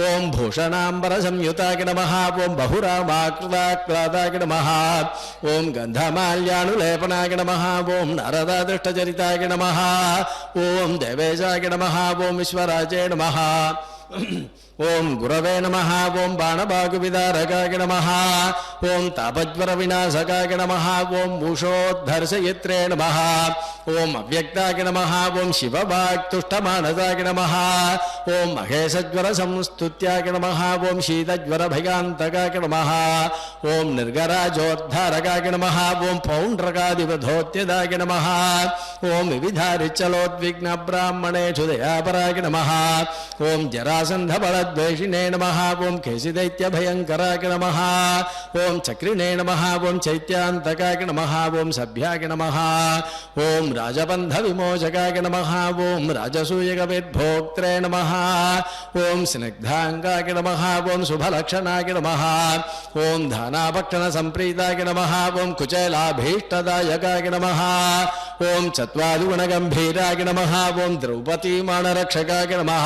ఓం భూషణాంబర సంయుతాయ నమః ఓం బహురామాకృతాయ నమః ఓం గంధమాల్యానులేపనాయ నమః ఓం నరదాదృష్టచరితాయ నమః ఓం దేవేశాయ నమః ఓం విశ్వరాజే నమః ఓం గురవే నమః ఓం బాణబాగువిదారకాయ నమః ఓం తాపజ్వర వినాశకాయ నమః ఓం మూషోద్ధర్షయిత్రే నమః ఓం అవ్యక్తాయ నమః ఓం శివవాక్తుష్టమానసాయ నమః ఓం మహేశజ్వర సంస్తుత్యాయ నమః ఓం శీతజ్వర భయాంతకాయ నమః ఓం నిర్గరాజోద్ధారకాయ నమః ఓం పౌండ్రకాదివధోత్యదాయ నమః ఓం వివిధారిచ్చలోద్విగ్న బ్రాహ్మణేషు దయాపరాయ నమః ఓం జరాసంధబలద్వేషిణే నమః ఓం కేశిదైత్యభయంకరాయ నమః ఓం చక్రిణే నమః ఓం చైత్యాంతకాయ నమః ఓం సభ్యాయ నమః ఓం రాజబంధ విమోచకాయ నమః ఓం రాజసూయగవిద్భోక్త్రే నమః ఓం స్నిగ్ధాంగాయ నమః ఓం శుభలక్షణాయ నమః ఓం ధానాభక్షణ సంప్రీతాయ నమః ఓం కుచేలాభీష్టదాయకాయ నమః ఓం చత్వాదిగుణగంభీరాయ నమః ఓం ద్రౌపదీమానరక్షకాయ నమః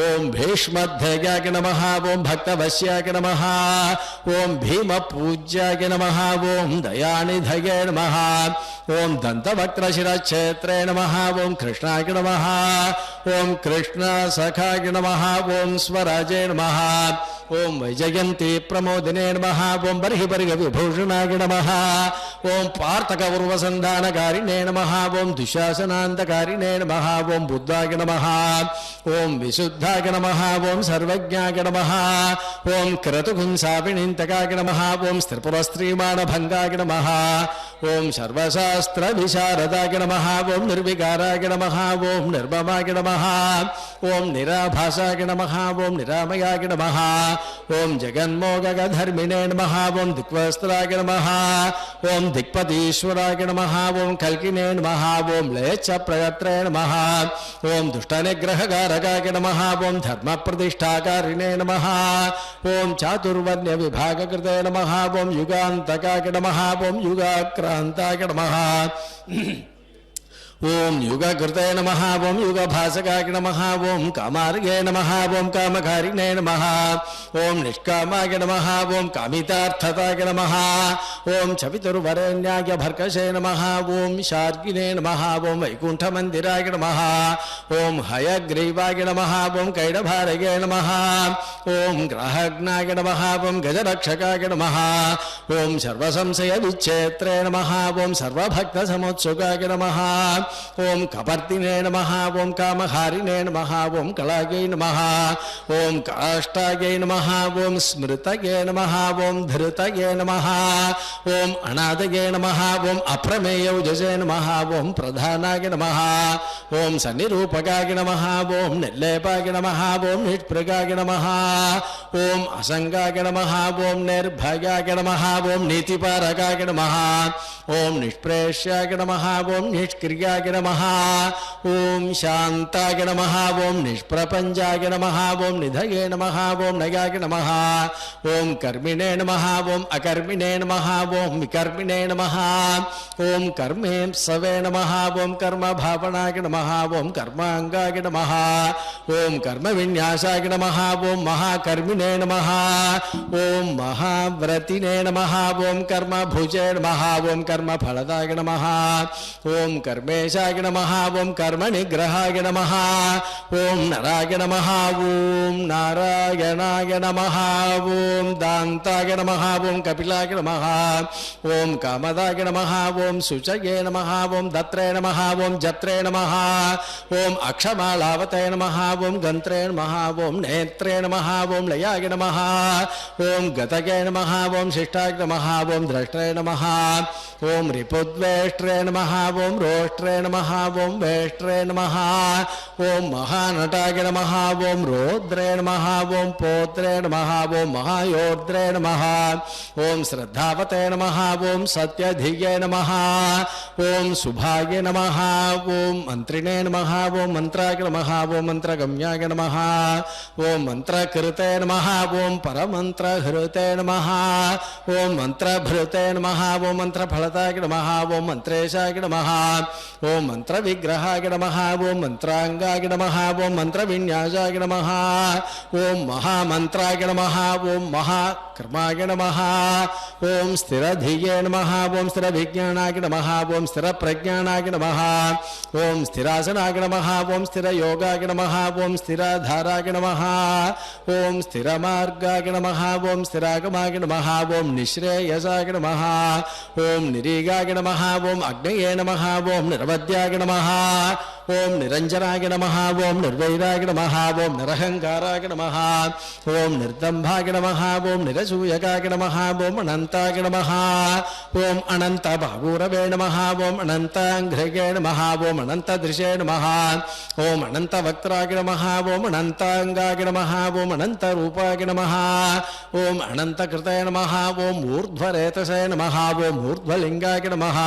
ఓం భీష్మధ్యయాయ నమః ఓం భక్తవశ్యాయ నమః ఓం భీమపూజ్యాయ నమః ఓం దయానిధయే నమః ఓం దంతవక్త్రశిరక్షేత్రే నమః ఓం కృష్ణాయ నమః ఓం కృష్ణసఖాయ నమః ఓం స్వరాజే నమః ఓం వైజయంతి ప్రమోదినే నమః ఓం బర్హిబర్గ విభూషణాయ నమః ఓం పార్థకౌర్వసంధానకారిణే నమః ఓం దుశ్శాసనాంతకారిణే నమః ఓం బుద్ధాయ నమః ఓం విశుద్ధాయ నమః ఓం సర్వజ్ఞాయ నమః ఓం క్రతుగుంసాపిణీంతకాయ నమః ఓం స్త్రిపురస్త్రీమాణభంగాయ నమః ఓం సర్వశాస్త్ర విశారదాయ నమః ఓం నిర్వికారాయ నమః ఓం నిర్మమాయ నమః ఓం నిరాభాసాయ నమః ఓం నిరామయాయ నమః ఓం జగన్మోగధర్మిణే నమః ఓం దిక్వస్త్రాయ నమః ఓం దిక్పతీశ్వరాయ నమః ఓం కల్కినే నమః ఓం లేచ్చ ప్రయత్రే నమః ఓం దుష్టనిగ్రహకారకాయ నమః ఓం ధర్మప్రతిష్ఠాకారిణే నమః ఓం చాతుర్వర్ణ్య విభాగకృతే నమః ఓం యుగాంతకాయ నమః ఓం యుగాక్రాంతాయ నమః ఓం యుగకృతే నమః ఓం యుగభాసకాయ నమః ఓం కామార్గే నమః ఓం కామకారిణే నమః ఓం నిష్కామాయ నమః ఓం కామితార్థతాయ నమః ఓం చవితుర్వరేణ్యాయ భర్కశే నమః ఓం శార్గిణే నమః ఓం వైకుంఠమందిరాయ నమః ఓం హయగ్రీవాయ నమః ఓం కైడభారగే నమః ఓం గ్రహజ్ఞాయ నమః ఓం గజరక్షకాయ నమః ఓం సర్వసంశయ విచ్ఛేత్రే నమః ఓం సర్వభక్తసముత్సుకాయ నమః ఓం కపర్దినే నమః ఓం కామహారిణే నమః ఓం కళాయై నమః ఓం కాష్టాయై నమః ఓం స్మృతయే నమః ఓం ధృతయే నమః ఓం అనాథయే నమః ఓం అప్రమేయౌజసే నమః ఓం ప్రధానాయ నమః ఓం సన్నిరూపకాయ నమః ఓం నిర్లేపాయ నమః ఓం నిష్ప్రగాయ నమః ఓం అసంగాయ నమః ఓం నిర్భయాయ నమః ఓం నీతిపారకాయ నమః ఓం నిష్ప్రేష్యాయ నమః ఓం నిష్క్రియాయ నమః ఓం శాంతాయ నమః ఓం నిష్ప్రపంచాయ నమః ఓం నిధయే నమః ఓం నయాయ నమః ఓం కర్మిణే నమః ఓం అకర్మిణే నమః ఓం వికర్మిణే నమః ఓం కర్మేంసవే నమః ఓం కర్మభావనాయ నమః ఓం కర్మాంగాయ నమః ఓం కర్మవిన్యాసాయ నమః ఓం మహాకర్మిణే నమః ఓం మహావ్రతినే నమః ఓం కర్మభుజే నమః ఓం కర్మఫలదాయ నమః ఓం కర్మేశాయ నమః ఓం కర్మనిగ్రహాయ నమః ఓం నరాయ నమః ఓం నారాయణాయ నమః ఓం దాంతాయ నమః ఓం కపిలాయ నమః ఓం కామదాయ నమః ఓం శుచయే నమః ఓం దత్రే నమః ఓం జత్రే నమః ఓం అక్షమాలావతే నమః ఓం గంత్రే నమః ఓం నేత్రే నమః ఓం లయాయ నమః ఓం గతగే నమః ఓం శిష్టాయ నమః ఓం ద్రష్ట్రే నమః ఓం రిపుద్వేష్ట్రే నమః ఓం రోష్ట్రే నమః ఓం వేష్ట్రే నమః ఓం మహానటాయ నమః ఓం రౌద్రే నమః ఓం పోత్రే నమః ఓం మహాయోద్రే నమః ఓం శ్రద్ధావతే నమః ఓం సత్యధియే నమః ఓం శుభాయ నమః ఓం మంత్రిణే నమః ఓం మంత్రాయ నమః ఓం మంత్రగమ్యాయ నమః ఓం మంత్రకృతే నమః ఓం పరమంత్రహృతే నమః ఓం మంత్రభృతే నమః ఓం మంత్రఫలతాయ నమః ఓం మంత్రేశాయ నమః ఓం మంత్రవిగ్రహాయ నమః ఓం మంత్రాంగాయ నమః ఓం మంత్రవిన్యాసాయ నమః ఓం మహామంత్రాయ నమః ఓం మహాకర్మాయ నమః ఓం స్థిరధియే నమః ఓం స్థిరవిజ్ఞానాయ నమః ఓం స్థిరప్రజ్ఞానాయ నమః ఓం స్థిరాసనాయ నమః ఓం స్థిరయోగాయ నమః ఓం స్థిరధారాయ నమః ఓం స్థిరమార్గాయ నమః ఓం స్థిరాగమాయ నమః ఓం నిశ్రేయసాయ నమః ఓం నిరీగాయ నమః ఓం అగ్నయే నమః ఓం నిర్వద్యాయ నమః ఓం నిరంజనాయ నమః ఓం నిర్వైరాయ నమః ఓం నిరహంకారాయ నమః ఓం నిర్దంభాయ నమః ఓం నిరసూయకాయ నమః ఓం అనంతాయ నమః ఓం అనంత బాహూరవే నమః ఓం అనంతాంఘ్రగే నమః ఓం అనంతదృశే నమః ఓం అనంతవక్త్రాయ నమః ఓం అనంతాంగాయ నమః ఓం అనంతరూపాయ నమః ఓం అనంతకృతే నమః ఓం ఊర్ధ్వరేతసే నమః ఓం ఊర్ధ్వలింగాయ నమః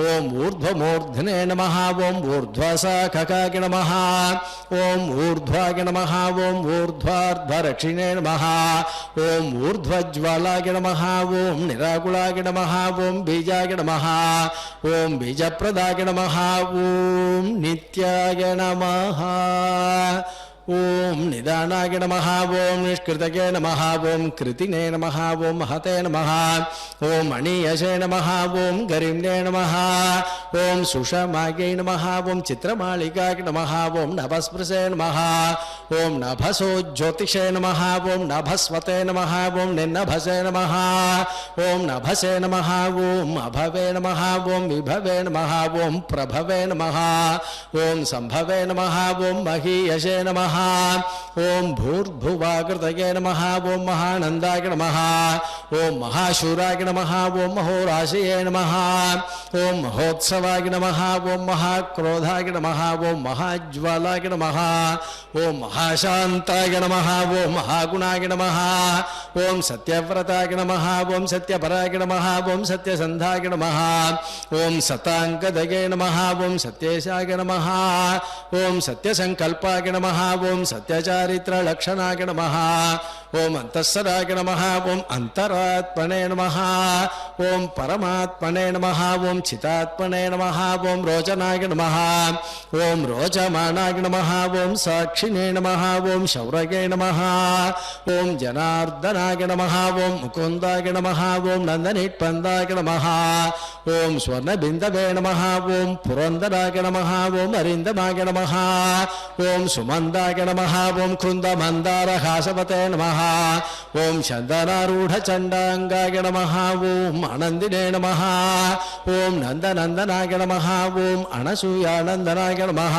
ఓం ఊర్ధ్వమూర్ధ్నే నమః ఓం ఊర్ధ్వశాఖకాయ నమః ఓం ఊర్ధ్వాయ నమః ఓం ఊర్ధ్వార్ధ్వరక్షిణే నమః ఓం ఊర్ధ్వజ్వాలాయ నమః ఓం నిరాకులాయ నమః ఓం బీజాయ నమః ఓం బీజప్రదాయ నమః ఓం నిత్యాయ నమః ఓం నిదానాయ నమః ఓం నిష్కృతగే నమః ఓం కృతినే నమః ఓం మహతే నమః ఓం మణీయసే నమః ఓం గరిమ్నే నమః ఓం సుషమాయై నమః ఓం చిత్రమాళికాయ నమః ఓం నభస్పృశే నమః ఓం నభసో జ్యోతిషే నమః ఓం నభస్వతే నమః ఓం నిన్నభసే నమః ఓం నభసే నమః ఓం అభవే నమః ఓం విభవే నమః ఓం ప్రభవే నమః ఓం సంభవే నమః ఓం మహీయసే నమః ఓం భూర్భువాకృతయే నమః ఓం మహానందాయ నమః ఓం మహాశూరాయ నమః ఓం మహోరాశయే నమః ఓం మహోత్సవాయ నమః ఓం మహాక్రోధాయ నమః ఓం మహాజ్వాలాయ నమః ఓం మహాశాంతాయ నమః ఓం మహాగుణాయ నమః ఓం సత్యవ్రతాయ నమః ఓం సత్యపరాయ నమః ఓం సత్యసంధాయ నమః ఓం సతాంగదయే నమః ఓం సత్యేశాయ నమః ఓం సత్యసంకల్పాయ నమః ఓం సత్యచారిత్రలక్షణాయ నమః ఓం అంతఃసరాయ నమః ఓం అంతరాత్మనే నమః ఓం పరమాత్మనే నమః ఓం చితాత్మనే నమః ఓం రోచనాయ నమః ఓం రోచమానాయ నమః ఓం సాక్షినే నమః ఓం శౌరగే నమః ఓం జనార్దనాయ నమః ఓం ముకుందాయ నమః ఓం నందనిట్పందాయ నమః ఓం స్వర్ణబిందవే నమః ఓం పురందరాయ నమః ఓం అరిందమాయ నమః ఓం సుమందాయ నమః ఓం కృందమందారహాసవతే నమః ఓం చందనారూఢచండాంగాయ నమః ఓం ఆనందినే నమః ఓం నందనందనాయ నమః ఓం అనసూయానందనాయ నమః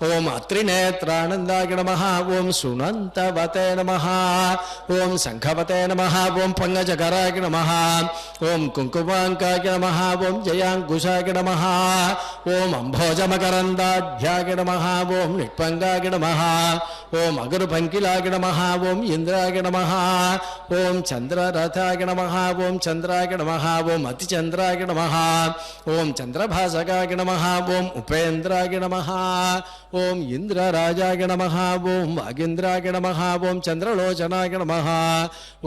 ఓం అత్రినేత్రానందాయ నమః ఓం సునంతవతే నమః ఓం శంఖవతే నమః ఓం పంకజకరాయ నమః ఓం కుంకుమాంకాయ నమః ఓం జయాంకుశాయ నమః ఓం అంభోజమకరందాఢ్యాయ నమః ఓం నిట్పంగాయ నమః ఓం అగరుపంకిలాయ నమః ఓం ఇంద్రాయ నమః ఓం చంద్రరథాయ నమః ఓం చంద్రాయ నమః ఓం అతిచంద్రాయ నమః ఓం చంద్రభాసకాయ నమః ఓం ఉపేంద్రాయ నమః ఓం ఇంద్రరాజాయ నమః ఓం వాగీంద్రాయ నమః ఓం చంద్రలోచనాయ నమః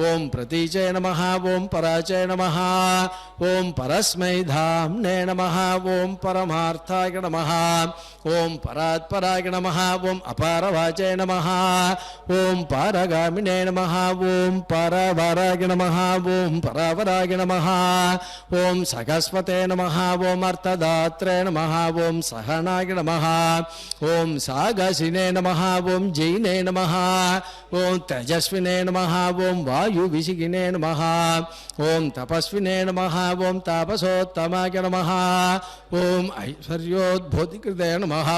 ఓం ప్రతీచే నమః ఓం పరాచే నమః ఓం పరస్మై ధామ్నే నమః ఓం పరమార్థాయ నమః ఓం పరాత్పరాయ నమః ఓం అపారవాచే నమః ఓం పారగామినే నమః ఓం పరవరాయ నమః ఓం పరావరాయ నమః ఓం సహస్వతే నమః ఓం అర్థదాత్రే నమః ఓం సహనాయ నమః ఓం సాగసినే నమః ఓం జైనే నమః ఓం తేజస్వినే నమః ఓం వాయు విసిగినే నమః ఓం తపస్వినే నమః ఓం తాపసోత్తమాయ నమః ఓం ఐశ్వర్యోద్భూతికృతే నమః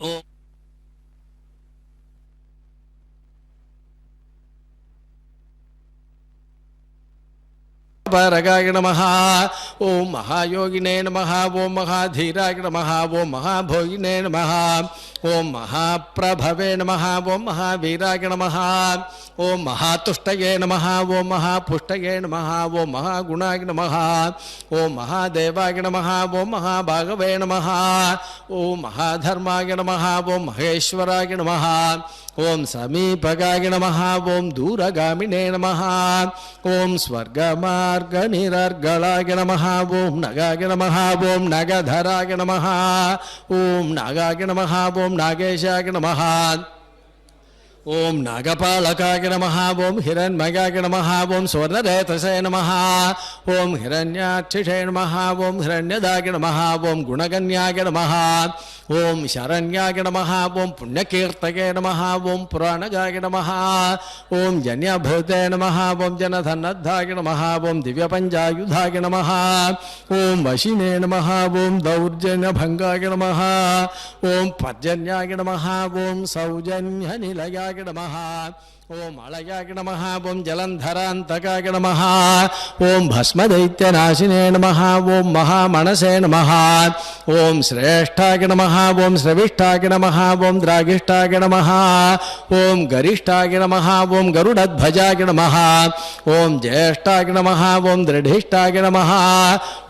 ఓం పరగాయ నమః ఓం మహాయోగినే నమః ఓం మహాధీరాయ నమః ఓం మహాభోగినే నమః ఓం మహాప్రభవే నమః ఓం మహావీరాయ నమః ఓం మహాతుష్టయే నమః ఓం మహాపుష్టయే నమః ఓం మహాగుణాయ నమః ఓం మహాదేవాయ నమః ఓం మహాభాగవే నమః ఓం మహాధర్మాయ నమః ఓం మహేశ్వరాయ నమః ఓం సమీపగాయ నమః ఓం దూరగామినే నమః ఓం స్వర్గమార్గనిరర్గళాయ నమః ఓం నగాయ నమః ఓం నగధరాయ నమః ఓం నాగాయ నమః ఓం నాగేశాయ నమః ఓం నాగపాలకాయ నమః ఓం హిరణ్మయాయ నమః ఓం స్వర్ణరేతసే నమః ఓం హిరణ్యాక్షిషే నమః ఓం హిరణ్యదాయ నమః ఓం గుణగణ్యాయ నమః ఓం శరణ్యాయ నమః ఓం పుణ్యకీర్తయే నమః ఓం పురాణగాయ నమః ఓం జన్యభూతే నమః ఓం జనధనద్ధాయ నమః ఓం దివ్యపంచాయుధాయ నమః ఓం వశినే నమః ఓం దౌర్జన్యభంగాయ నమః ఓం పర్జన్యాయ నమః ఓం సౌజన్యనిలయాయ నమః ఓం అళయాయ నమః ఓం జలంధరాంతకాయ నమః ఓం భస్మదైత్యనాశినే నమః ఓం మహామనసే నమః ఓం శ్రేష్ఠాయ నమః ఓం శ్రవిష్ఠాయ నమః ఓం ద్రాగిష్ఠాయ నమః ఓం గరిష్ఠాయ నమః ఓం గరుడధ్వజాయ నమః ఓం జ్యేష్ఠాయ నమః ఓం దృఢిష్ఠాయ నమః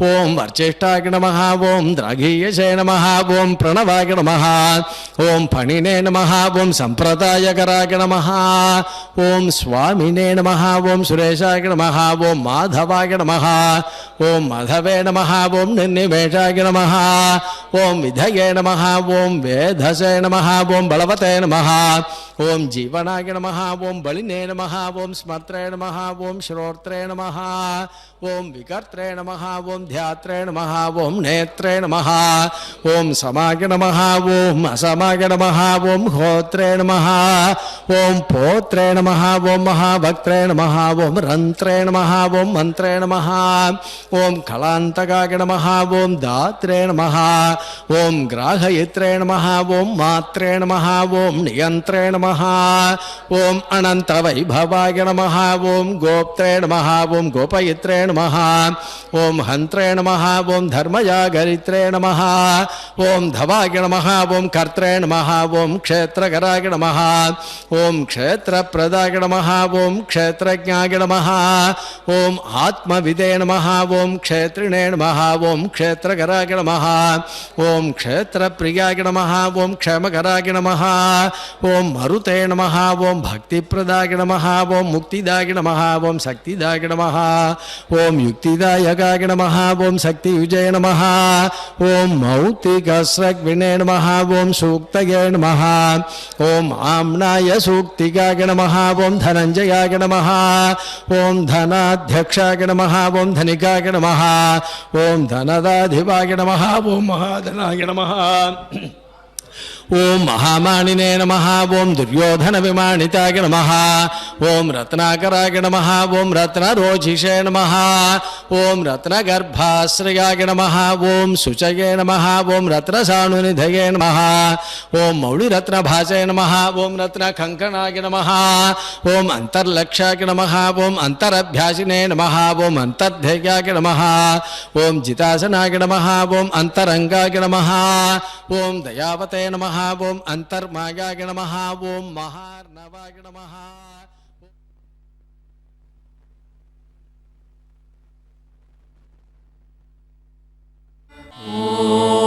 ఓం వర్చిష్ఠాయ నమః ఓం ద్రాఘీయసే నమః ఓం ప్రణవాయ నమః ఓం ఫణినే నమః ఓం సంప్రదాయకరాయ నమః ఓం స్వామినే నమః ఓం సురేశాయ నమః ఓం మాధవాయ నమః ఓం మాధవే నమః ఓం నిర్నిమేషాయ నమః ఓం విధయే నమః ఓం వేధసే నమః ఓం బలవతే నమః ఓం జీవనాయ నమః ఓం బలినే నమః ఓం స్మర్త్రే నమః ఓం శ్రోత్రే నమః ఓం వికర్త్రే నమః ఓం ధ్యాత్రే నమః ఓం నేత్రే నమః ఓం సమాయ నమః ఓం అసమాయ నమః ఓం హోత్రే నమః ఓం పోత్రే నమః ఓం మహాభక్త్రే నమః ఓం రంత్రే నమః ఓం మంత్రే నమః ఓం కళాంతకాయ నమః ఓం దాత్రే నమః ఓం గ్రాహయిత్రే నమః ఓం మాత్రే నమః ఓం నియంత్రే నమః ఓం అనంత వైభవాయ నమః ఓం గోప్త్రే నమః ఓం గోపయిత్రే नमः ओम हंत्रे नमः ओम धर्मजागरित्रे नमः ओम धवाय नमः ओम कर्त्रे नमः ओम क्षेत्रकराय नमः ओम क्षेत्रप्रदाय नमः ओम क्षेत्रज्ञाय नमः ओम आत्मविदे नमः ओम क्षेत्रिणे नमः ओम क्षेत्रकराय नमः ओम क्षेत्रप्रियाय नमः ओम क्षेमकराय नमः ओम मरुते नमः ओम भक्तिप्रदाय नमः ओम मुक्तिदाय नमः ओम शक्तिदाय नमः ओम युक्तिदायकाय नमः ओम शक्तियुजे नमः ओम मौक्तिकस्रग्विणे नमः ओम सूक्तये नमः ओम आम्नाय सूक्तिकाय नमः ओम धनञ्जयाय नमः ओम धनाध्यक्षाय नमः ओम धनिकाय नमः ओम धनदाधिपाय नमः ओम महाधनाय नमः ओम महामानिने नमः ओम दुर्योधन विमानिताय नमः ओम रत्नाकराय नमः ओम रत्नरोचिषे नमः ओम रत्नगर्भाश्रयाय नमः ओम शुचये नमः ओम रत्नसानुनिधये नमः ओम मौलिरत्नभासे नमः ओम रत्नकङ्कणाय नमः ओम अन्तर्लक्ष्याय नमः ओम अन्तरभ्यासिने नमः ओम अन्तर्ध्ययाय नमः ओम जितासनाय नमः ओम अन्तरङ्गाय नमः ओम दयावते नमः ओम अंतर्मायाय नमः ओम महार्णवाय नमः Oh